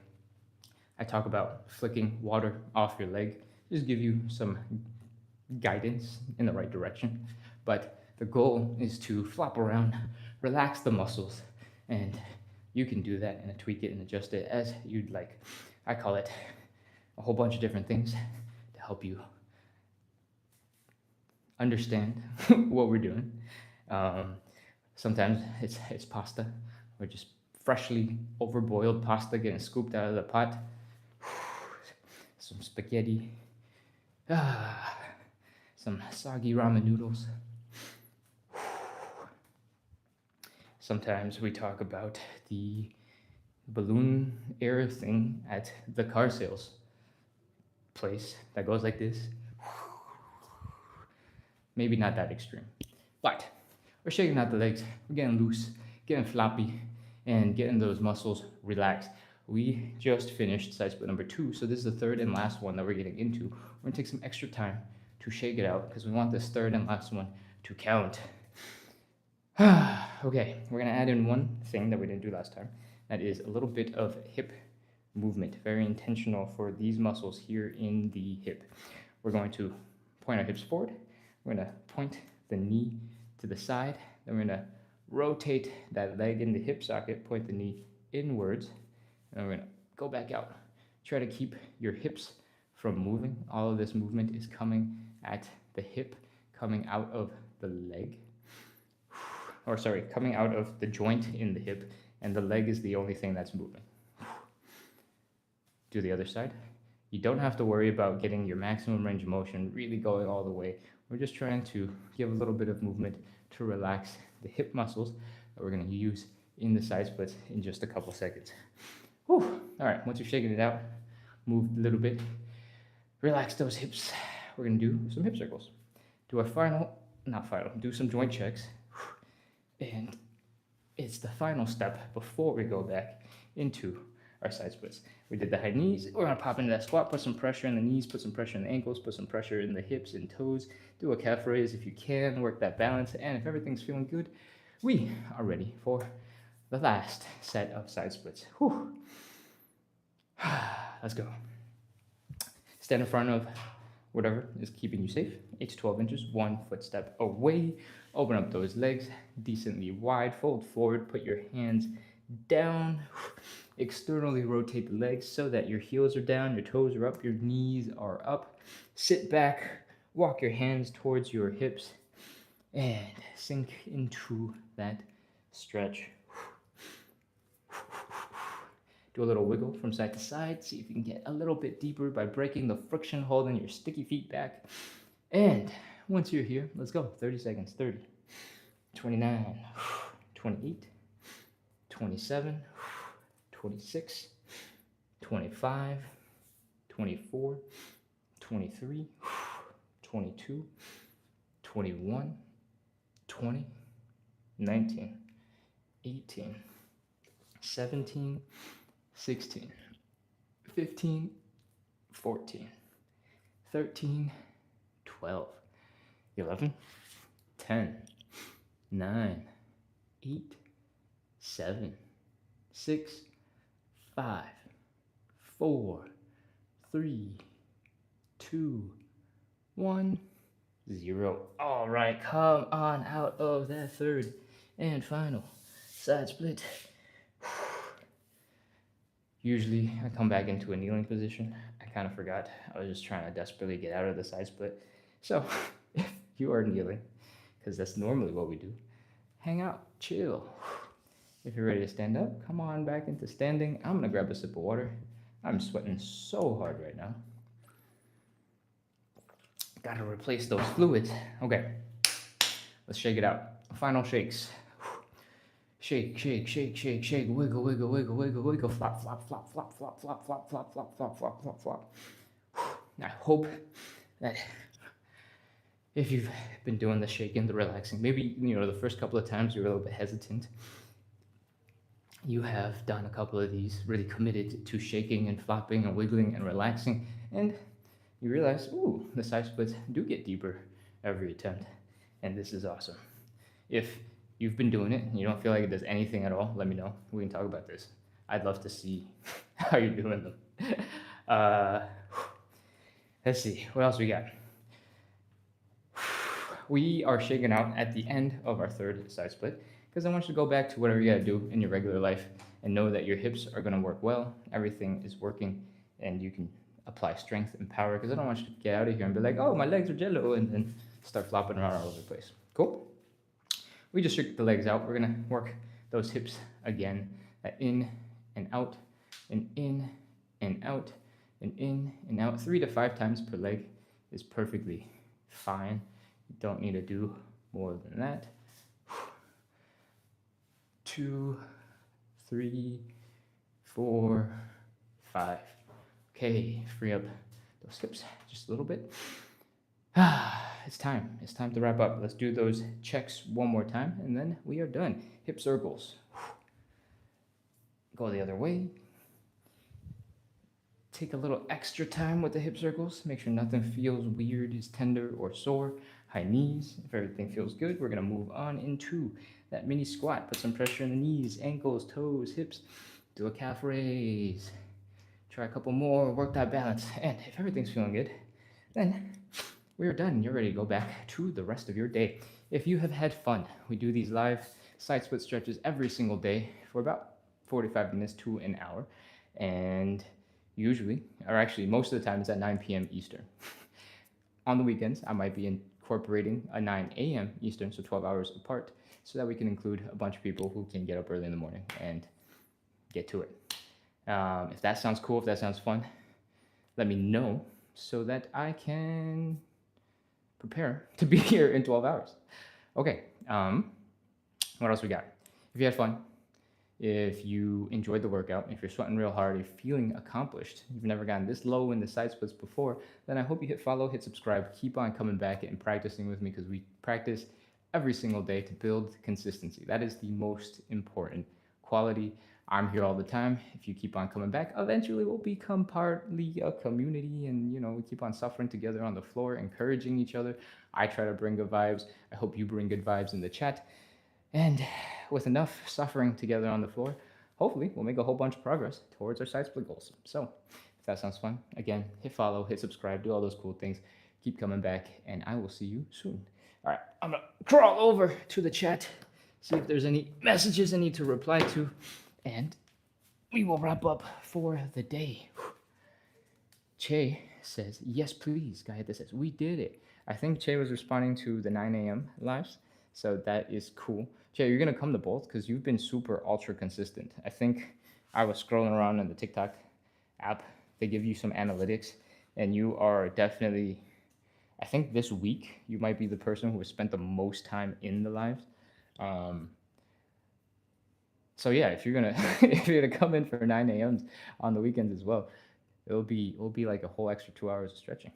I talk about flicking water off your leg. Just give you some guidance in the right direction. But the goal is to flop around, relax the muscles, and you can do that and tweak it and adjust it as you'd like. I call it a whole bunch of different things to help you understand what we're doing. Sometimes it's pasta, or just freshly overboiled pasta getting scooped out of the pot. Some spaghetti, some soggy ramen noodles. Sometimes we talk about the balloon air thing at the car sales place that goes like this. Maybe not that extreme, but we're shaking out the legs, we're getting loose, getting floppy, and getting those muscles relaxed. We just finished side split number 2, so this is the third and last one that we're getting into. We're gonna take some extra time to shake it out because we want this third and last one to count. Okay, we're gonna add in one thing that we didn't do last time. That is a little bit of hip movement, very intentional for these muscles here in the hip. We're going to point our hips forward. We're gonna point the knee to the side. Then we're gonna rotate that leg in the hip socket, point the knee inwards, and we're gonna go back out. Try to keep your hips from moving. All of this movement is coming at the hip, coming out of the leg. Or sorry, coming out of the joint in the hip, and the leg is the only thing that's moving. Do the other side. You don't have to worry about getting your maximum range of motion really going all the way. We're just trying to give a little bit of movement to relax the hip muscles that we're going to use in the side splits in just a couple seconds. Whew. All right, once you're shaking it out, move a little bit, relax those hips. We're going to do some hip circles. Do our do some joint checks. And it's the final step before we go back into our side splits. We did the high knees. We're gonna pop into that squat, put some pressure in the knees, put some pressure in the ankles, put some pressure in the hips and toes. Do a calf raise if you can, work that balance. And if everything's feeling good, we are ready for the last set of side splits. Whew. Let's go. Stand in front of whatever is keeping you safe. 8 to 12 inches, 1 footstep away. Open up those legs decently wide, fold forward, put your hands down. Externally rotate the legs so that your heels are down, your toes are up, your knees are up. Sit back, walk your hands towards your hips, and sink into that stretch. Do a little wiggle from side to side. See if you can get a little bit deeper by breaking the friction holding your sticky feet back. And once you're here, let's go. 30 seconds. 30, 29, 28, 27, 26, 25, 24, 23, 22, 21, 20, 19, 18, 17, 16, 15, 14, 13, 12, 11, 10, 9, 8, 7, 6, 5, 4, 3, 2, 1, 0. All right, come on out of that third and final side split. Usually I come back into a kneeling position. I kind of forgot. I was just trying to desperately get out of the side split. So if you are kneeling, because that's normally what we do, hang out, chill. If you're ready to stand up, come on back into standing. I'm gonna grab a sip of water. I'm sweating so hard right now. Gotta replace those fluids. Okay, let's shake it out. Final shakes. Shake, shake, shake, shake, shake, wiggle, wiggle, wiggle, wiggle, wiggle, flop, flop, flop, flop, flop, flop, flop, flop, flop, flop, flop, flop, flop. I hope that if you've been doing the shaking, the relaxing, maybe the first couple of times you're a little bit hesitant. You have done a couple of these, really committed to shaking and flopping and wiggling and relaxing, and you realize, ooh, the side splits do get deeper every attempt, and this is awesome. If you've been doing it and you don't feel like it does anything at all, let me know. We can talk about this. I'd love to see how you're doing them. Let's see, what else we got? We are shaking out at the end of our third side split because I want you to go back to whatever you gotta do in your regular life and know that your hips are gonna work well, everything is working, and you can apply strength and power, because I don't want you to get out of here and be like, oh, my legs are jello, and then start flopping around all over the place. Cool? We just shook the legs out. We're gonna work those hips again, in and out, and in and out, and in and out. 3 to 5 times per leg is perfectly fine. You don't need to do more than that. 2, 3, 4, 5. Okay, free up those hips just a little bit. It's time. It's time to wrap up. Let's do those checks one more time, and then we are done. Hip circles. Go the other way. Take a little extra time with the hip circles. Make sure nothing feels weird, is tender, or sore. High knees. If everything feels good, we're going to move on into that mini squat. Put some pressure in the knees, ankles, toes, hips. Do a calf raise. Try a couple more. Work that balance. And if everything's feeling good, then we're done. You're ready to go back to the rest of your day. If you have had fun, we do these live side split stretches every single day for about 45 minutes to an hour. And usually, or actually most of the time, it's at 9 p.m. Eastern. On the weekends, I might be incorporating a 9 a.m. Eastern, so 12 hours apart, so that we can include a bunch of people who can get up early in the morning and get to it. If that sounds cool, if that sounds fun, let me know so that I can prepare to be here in 12 hours. Okay, what else we got? If you had fun, if you enjoyed the workout, if you're sweating real hard, you're feeling accomplished, you've never gotten this low in the side splits before, then I hope you hit follow, hit subscribe, keep on coming back and practicing with me, because we practice every single day to build consistency. That is the most important quality. I'm here all the time. If you keep on coming back, eventually we'll become partly a community, and we keep on suffering together on the floor, encouraging each other. I try to bring good vibes. I hope you bring good vibes in the chat. And with enough suffering together on the floor, hopefully we'll make a whole bunch of progress towards our side split goals. So if that sounds fun, again, hit follow, hit subscribe, do all those cool things. Keep coming back, and I will see you soon. All right, I'm gonna crawl over to the chat, see if there's any messages I need to reply to, and we will wrap up for the day. Che says, yes, please. Gayatha says, we did it. I think Che was responding to the 9 a.m. lives, so that is cool. Che, you're going to come to both because you've been super ultra consistent. I think I was scrolling around in the TikTok app. They give you some analytics, and you are definitely, I think this week, you might be the person who has spent the most time in the lives. So yeah, if you're gonna come in for 9 a.m.s on the weekends as well, it'll be like a whole extra 2 hours of stretching.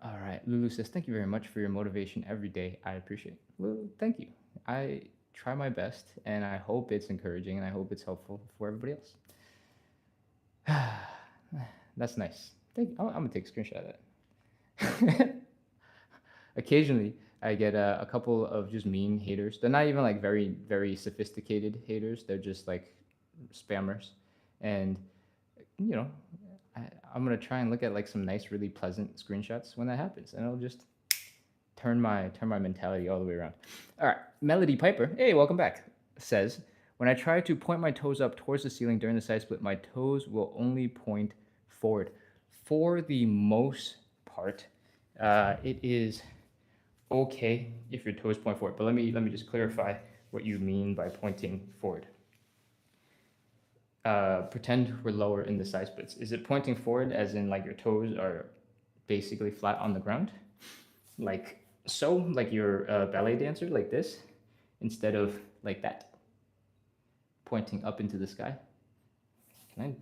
All right, Lulu says, thank you very much for your motivation every day. I appreciate it. Lulu, thank you. I try my best, and I hope it's encouraging, and I hope it's helpful for everybody else. That's nice. I'm gonna take a screenshot of that. Occasionally, I get a couple of just mean haters. They're not even like very, very sophisticated haters. They're just like spammers. And, you know, I'm going to try and look at like some nice, really pleasant screenshots when that happens. And it'll just turn my mentality all the way around. All right. Melody Piper, hey, welcome back, says, when I try to point my toes up towards the ceiling during the side split, my toes will only point forward. For the most part, it is okay if your toes point forward, but let me just clarify what you mean by pointing forward. Pretend we're lower in the side splits. Is it pointing forward as in like your toes are basically flat on the ground? Like so, like you're a ballet dancer like this, instead of like that, pointing up into the sky? Can I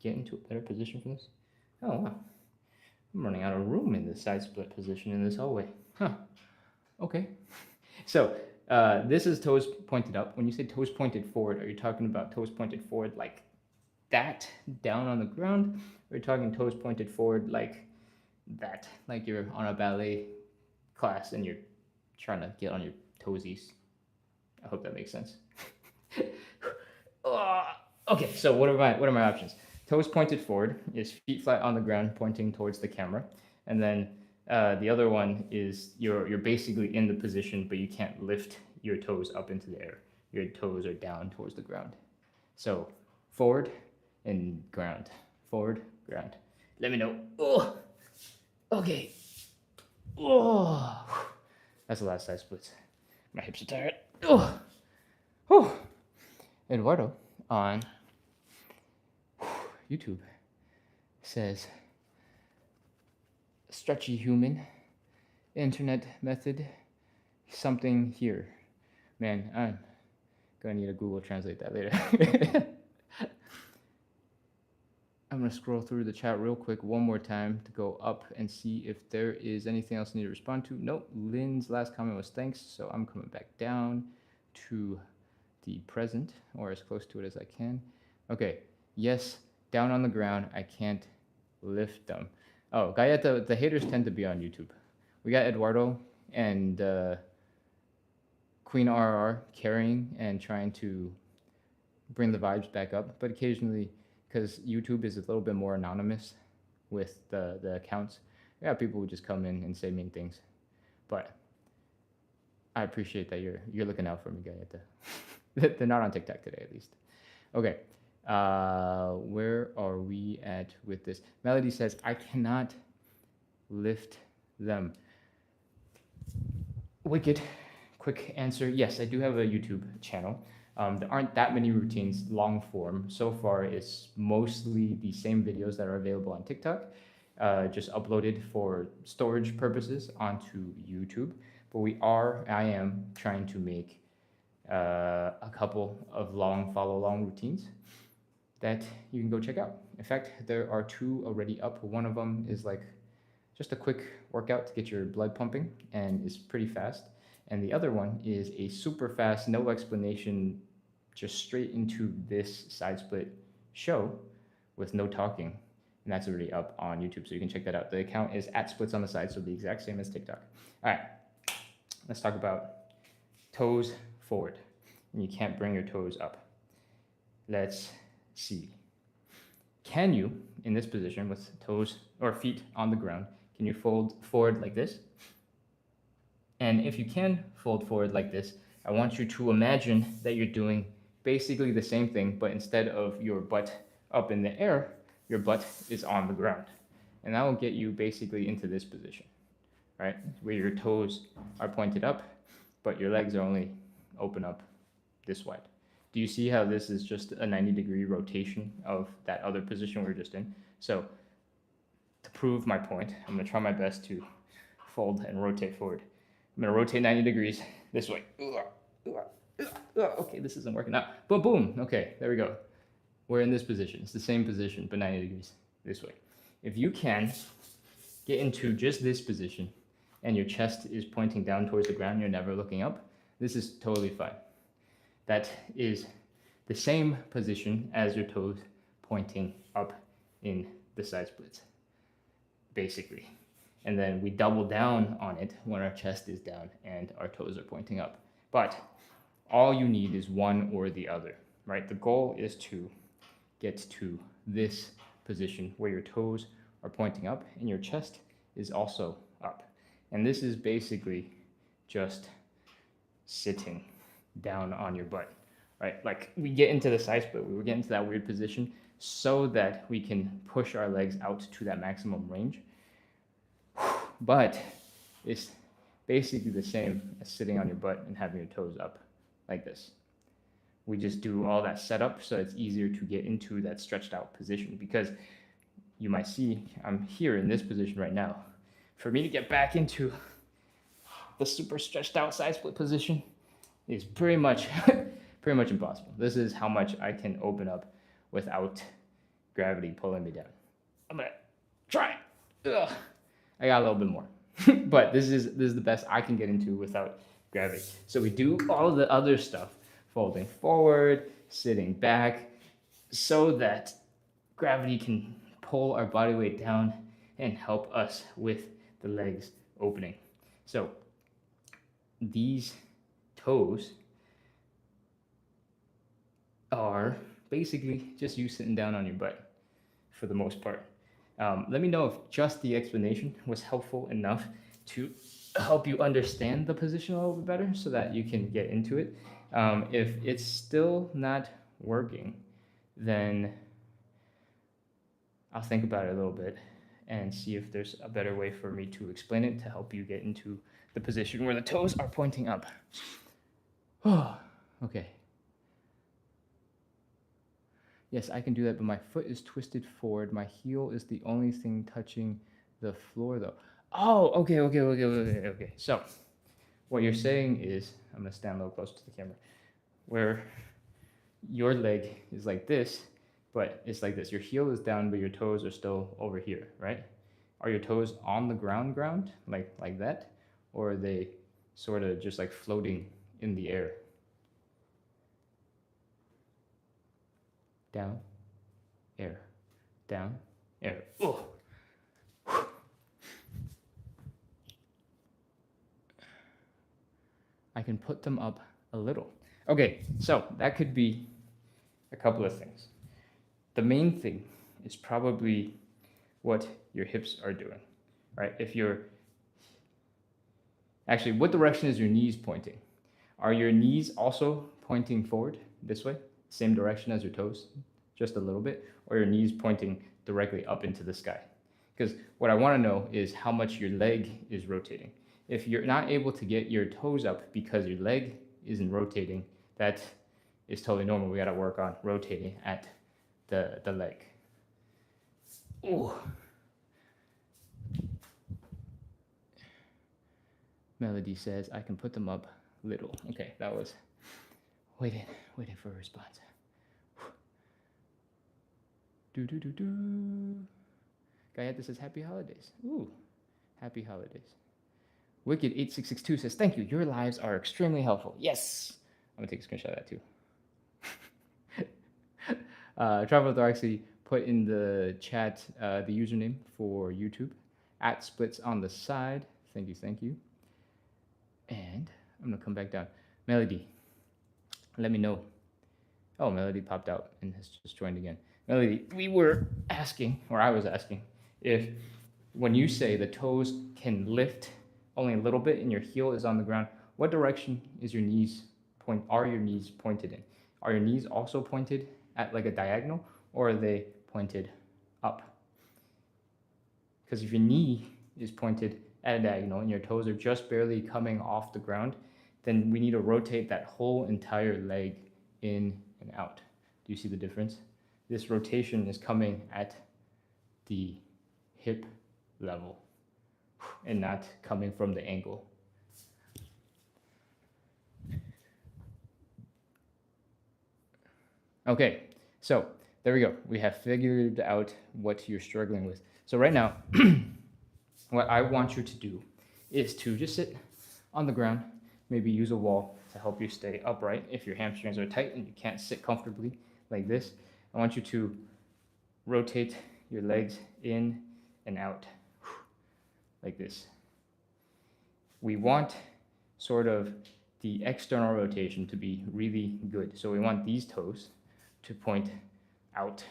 get into a better position for this? Oh wow, I'm running out of room in the side split position in this hallway. Huh. Okay. So this is toes pointed up. When you say toes pointed forward, are you talking about toes pointed forward like that, down on the ground? Or are you talking toes pointed forward like that, like you're on a ballet class and you're trying to get on your toesies? I hope that makes sense. Okay, so what are my options? Toes pointed forward is feet flat on the ground, pointing towards the camera, and then the other one is you're basically in the position, but you can't lift your toes up into the air. Your toes are down towards the ground. So forward and ground. Forward, ground. Let me know. Oh, okay. Oh, that's a lot of side splits. My hips are tired. Oh, oh. Eduardo on YouTube says, stretchy human, internet method, something here. Man, I'm gonna need to Google Translate that later. I'm gonna scroll through the chat real quick one more time to go up and see if there is anything else I need to respond to. Nope, Lynn's last comment was thanks, so I'm coming back down to the present, or as close to it as I can. Okay, yes, down on the ground, I can't lift them. Oh, Galleta, the haters tend to be on YouTube. We got Eduardo and Queen RR carrying and trying to bring the vibes back up, but occasionally, because YouTube is a little bit more anonymous with the accounts, we got people who just come in and say mean things. But I appreciate that you're looking out for me, Galleta. They're not on TikTok today, at least. Okay, where are we at with this? Melody says, I cannot lift them. Wicked. Quick answer, yes, I do have a YouTube channel. There aren't that many routines long form. So far, it's mostly the same videos that are available on TikTok, just uploaded for storage purposes onto YouTube. But I am trying to make a couple of long follow-along routines that you can go check out. In fact, there are 2 already up. One of them is like just a quick workout to get your blood pumping and is pretty fast. And the other one is a super fast, no explanation, just straight into this side split show with no talking. And that's already up on YouTube, so you can check that out. The account is @splitsontheside, so the exact same as TikTok. All right, let's talk about toes forward. And you can't bring your toes up. Let's see. Can you, in this position with toes or feet on the ground, can you fold forward like this? And if you can fold forward like this, I want you to imagine that you're doing basically the same thing, but instead of your butt up in the air, your butt is on the ground. And that will get you basically into this position, right? Where your toes are pointed up, but your legs are only open up this wide. Do you see how this is just a 90-degree rotation of that other position we were just in? So to prove my point, I'm gonna try my best to fold and rotate forward. I'm gonna rotate 90 degrees this way. Okay, this isn't working out. Boom, boom. Okay, there we go. We're in this position. It's the same position, but 90 degrees this way. If you can get into just this position and your chest is pointing down towards the ground, you're never looking up, this is totally fine. That is the same position as your toes pointing up in the side splits, basically. And then we double down on it when our chest is down and our toes are pointing up. But all you need is one or the other, right? The goal is to get to this position where your toes are pointing up and your chest is also up. And this is basically just sitting down on your butt, right? Like we get into the side split, we were getting to that weird position so that we can push our legs out to that maximum range. But it's basically the same as sitting on your butt and having your toes up like this. We just do all that setup so it's easier to get into that stretched out position, because you might see I'm here in this position right now. For me to get back into the super stretched out side split position is pretty much impossible. This is how much I can open up without gravity pulling me down. I'm gonna try. Ugh. I got a little bit more, but this is the best I can get into without gravity. So we do all the other stuff, folding forward, sitting back, so that gravity can pull our body weight down and help us with the legs opening. So these toes are basically just you sitting down on your butt for the most part. Let me know if just the explanation was helpful enough to help you understand the position a little bit better so that you can get into it. If it's still not working, then I'll think about it a little bit and see if there's a better way for me to explain it to help you get into the position where the toes are pointing up. Oh, okay. Yes, I can do that, but my foot is twisted forward. My heel is the only thing touching the floor, though. Oh, okay. So, what you're saying is, I'm gonna stand a little closer to the camera, where your leg is like this, but it's like this. Your heel is down, but your toes are still over here, right? Are your toes on the ground, like that? Or are they sort of just like floating in the air? Down, air, down, air. Oh. I can put them up a little. Okay, so that could be a couple of things. The main thing is probably what your hips are doing, right? If you're actually, what direction is your knees pointing? Are your knees also pointing forward this way? Same direction as your toes, just a little bit, or your knees pointing directly up into the sky? Because what I want to know is how much your leg is rotating. If you're not able to get your toes up because your leg isn't rotating, that is totally normal. We got to work on rotating at the leg. Ooh. Melody says, I can put them up little. Okay, that was waiting for a response. Gayeta says, happy holidays. Ooh, happy holidays. Wicked8662 says, thank you. Your lives are extremely helpful. Yes. I'm going to take a screenshot of that too. Travel Thoraxy put in the chat the username for YouTube, @splits on the side. Thank you. And I'm going to come back down. Melody, let me know. Oh, Melody popped out and has just joined again. Melody, I was asking, if when you say the toes can lift only a little bit and your heel is on the ground, what direction is are your knees pointed in? Are your knees also pointed at like a diagonal, or are they pointed up? Because if your knee is pointed at a diagonal and your toes are just barely coming off the ground, then we need to rotate that whole entire leg in and out. Do you see the difference? This rotation is coming at the hip level and not coming from the ankle. Okay, so there we go. We have figured out what you're struggling with. So right now, what I want you to do is to just sit on the ground, maybe use a wall to help you stay upright if your hamstrings are tight and you can't sit comfortably like this. I want you to rotate your legs in and out, like this. We want sort of the external rotation to be really good. So we want these toes to point out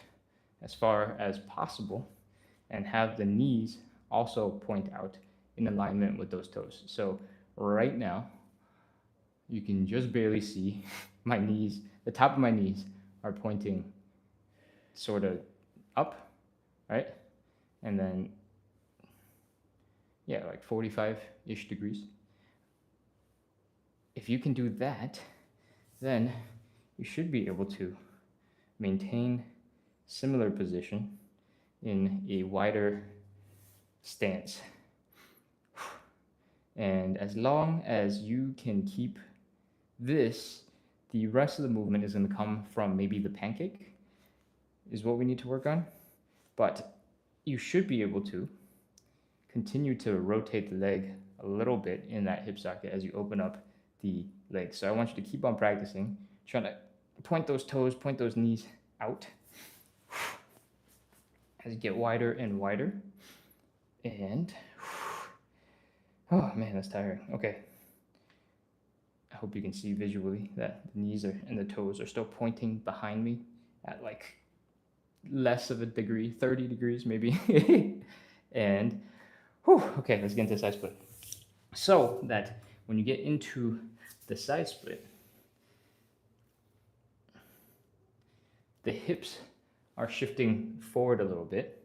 as far as possible and have the knees also point out in alignment with those toes. So right now, you can just barely see my knees, the top of my knees are pointing sort of up, right? And then, yeah, like 45-ish degrees. If you can do that, then you should be able to maintain similar position in a wider stance. And as long as you can keep this, the rest of the movement is going to come from maybe the pancake, is what we need to work on. But you should be able to continue to rotate the leg a little bit in that hip socket as you open up the leg. So I want you to keep on practicing, trying to point those toes, point those knees out as you get wider and wider. And, oh man, that's tiring. Okay. I hope you can see visually that the knees and the toes are still pointing behind me at like less of a degree, 30 degrees maybe. And, okay, let's get into side split. So that when you get into the side split, the hips are shifting forward a little bit,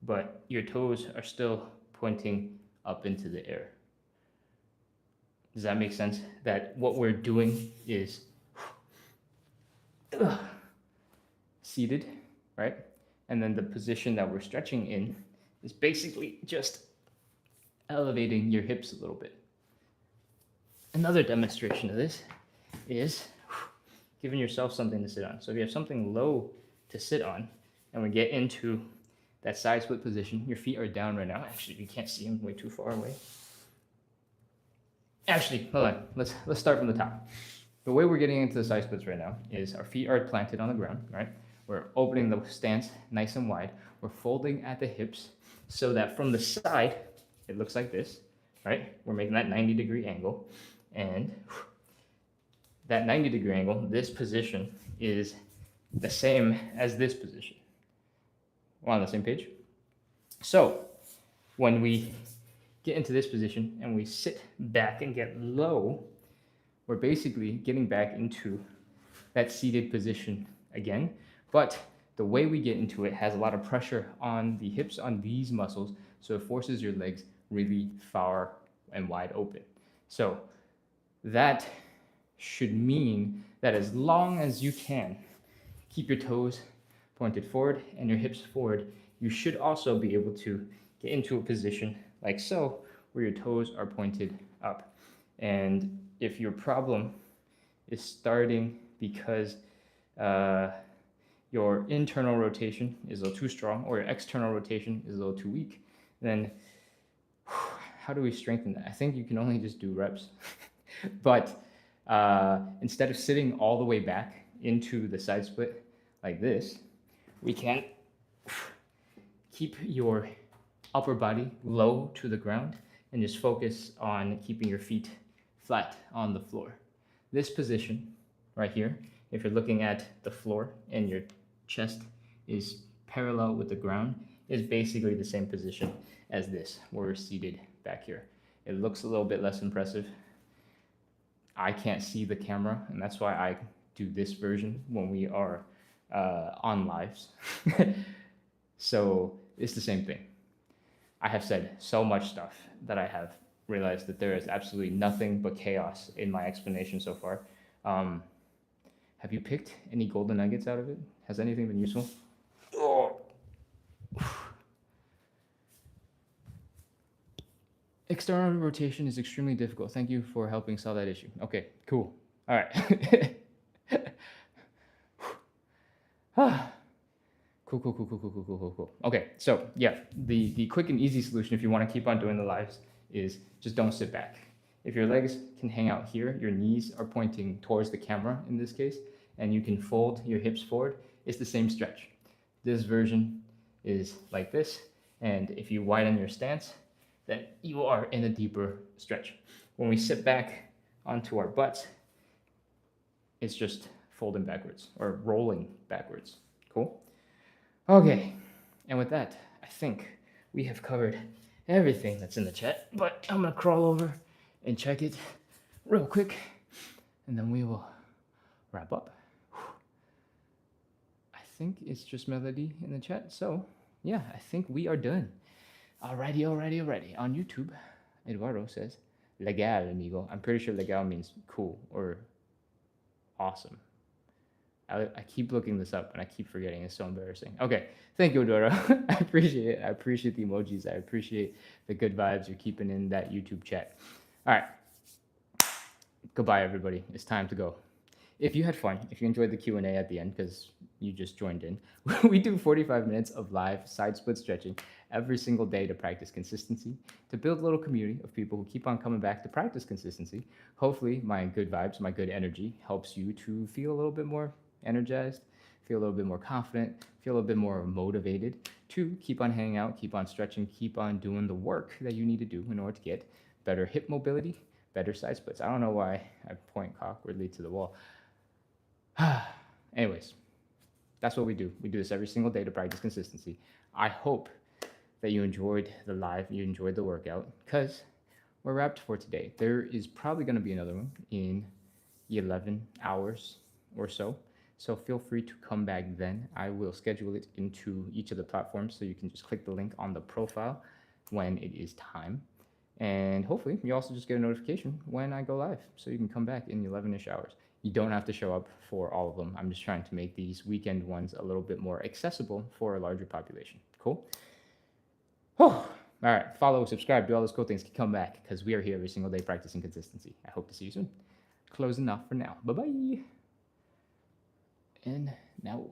but your toes are still pointing up into the air. Does that make sense? That what we're doing is seated, right? And then the position that we're stretching in is basically just elevating your hips a little bit. Another demonstration of this is giving yourself something to sit on. So if you have something low to sit on, and we get into that side split position, your feet are down right now. Actually, you can't see them, way too far away. Actually, hold on, let's start from the top. The way we're getting into the side splits right now is our feet are planted on the ground, right? We're opening the stance nice and wide. We're folding at the hips so that from the side, it looks like this, right? We're making that 90-degree angle. And that 90-degree angle, this position is the same as this position. We're on the same page? So when we get into this position and we sit back and get low, we're basically getting back into that seated position again. But the way we get into it has a lot of pressure on the hips, on these muscles, so it forces your legs really far and wide open. So that should mean that as long as you can keep your toes pointed forward and your hips forward, you should also be able to get into a position like so, where your toes are pointed up. And if your problem is starting because your internal rotation is a little too strong or your external rotation is a little too weak, then how do we strengthen that? I think you can only just do reps. But instead of sitting all the way back into the side split like this, we can keep your upper body low to the ground and just focus on keeping your feet flat on the floor. This position right here, if you're looking at the floor and your chest is parallel with the ground, is basically the same position as this, where we're seated back here. It looks a little bit less impressive. I can't see the camera, and that's why I do this version when we are on lives. So it's the same thing. I have said so much stuff that I have realized that there is absolutely nothing but chaos in my explanation so far. Have you picked any golden nuggets out of it? Has anything been useful? Oh. External rotation is extremely difficult. Thank you for helping solve that issue. Okay, cool. All right. Cool. Okay, so yeah, the quick and easy solution if you want to keep on doing the lives is just don't sit back. If your legs can hang out here, your knees are pointing towards the camera in this case, and you can fold your hips forward, it's the same stretch. This version is like this. And if you widen your stance, then you are in a deeper stretch. When we sit back onto our butts, it's just folding backwards or rolling backwards. Cool? Okay, and with that, I think we have covered everything that's in the chat, but I'm gonna crawl over and check it real quick, and then we will wrap up. I think it's just Melody in the chat, so yeah, I think we are done. Alrighty. On YouTube, Eduardo says, legal, amigo. I'm pretty sure legal means cool or awesome. I keep looking this up and I keep forgetting. It's so embarrassing. Okay, thank you, Eduardo. I appreciate it. I appreciate the emojis. I appreciate the good vibes you're keeping in that YouTube chat. All right. Goodbye, everybody. It's time to go. If you had fun, if you enjoyed the Q&A at the end, because you just joined in, we do 45 minutes of live side split stretching every single day to practice consistency, to build a little community of people who keep on coming back to practice consistency. Hopefully, my good vibes, my good energy helps you to feel a little bit more energized, feel a little bit more confident, feel a little bit more motivated to keep on hanging out, keep on stretching, keep on doing the work that you need to do in order to get better hip mobility, better side splits. I don't know why I point awkwardly to the wall. Anyways, that's what we do. We do this every single day to practice consistency. I hope that you enjoyed the live, you enjoyed the workout, because we're wrapped for today. There is probably going to be another one in 11 hours or so. So feel free to come back then. I will schedule it into each of the platforms, so you can just click the link on the profile when it is time. And hopefully you also just get a notification when I go live, so you can come back in 11-ish hours. You don't have to show up for all of them. I'm just trying to make these weekend ones a little bit more accessible for a larger population. Cool? Oh, all right. Follow, subscribe, do all those cool things. Come back, because we are here every single day practicing consistency. I hope to see you soon. Closing off for now. Bye-bye. And now.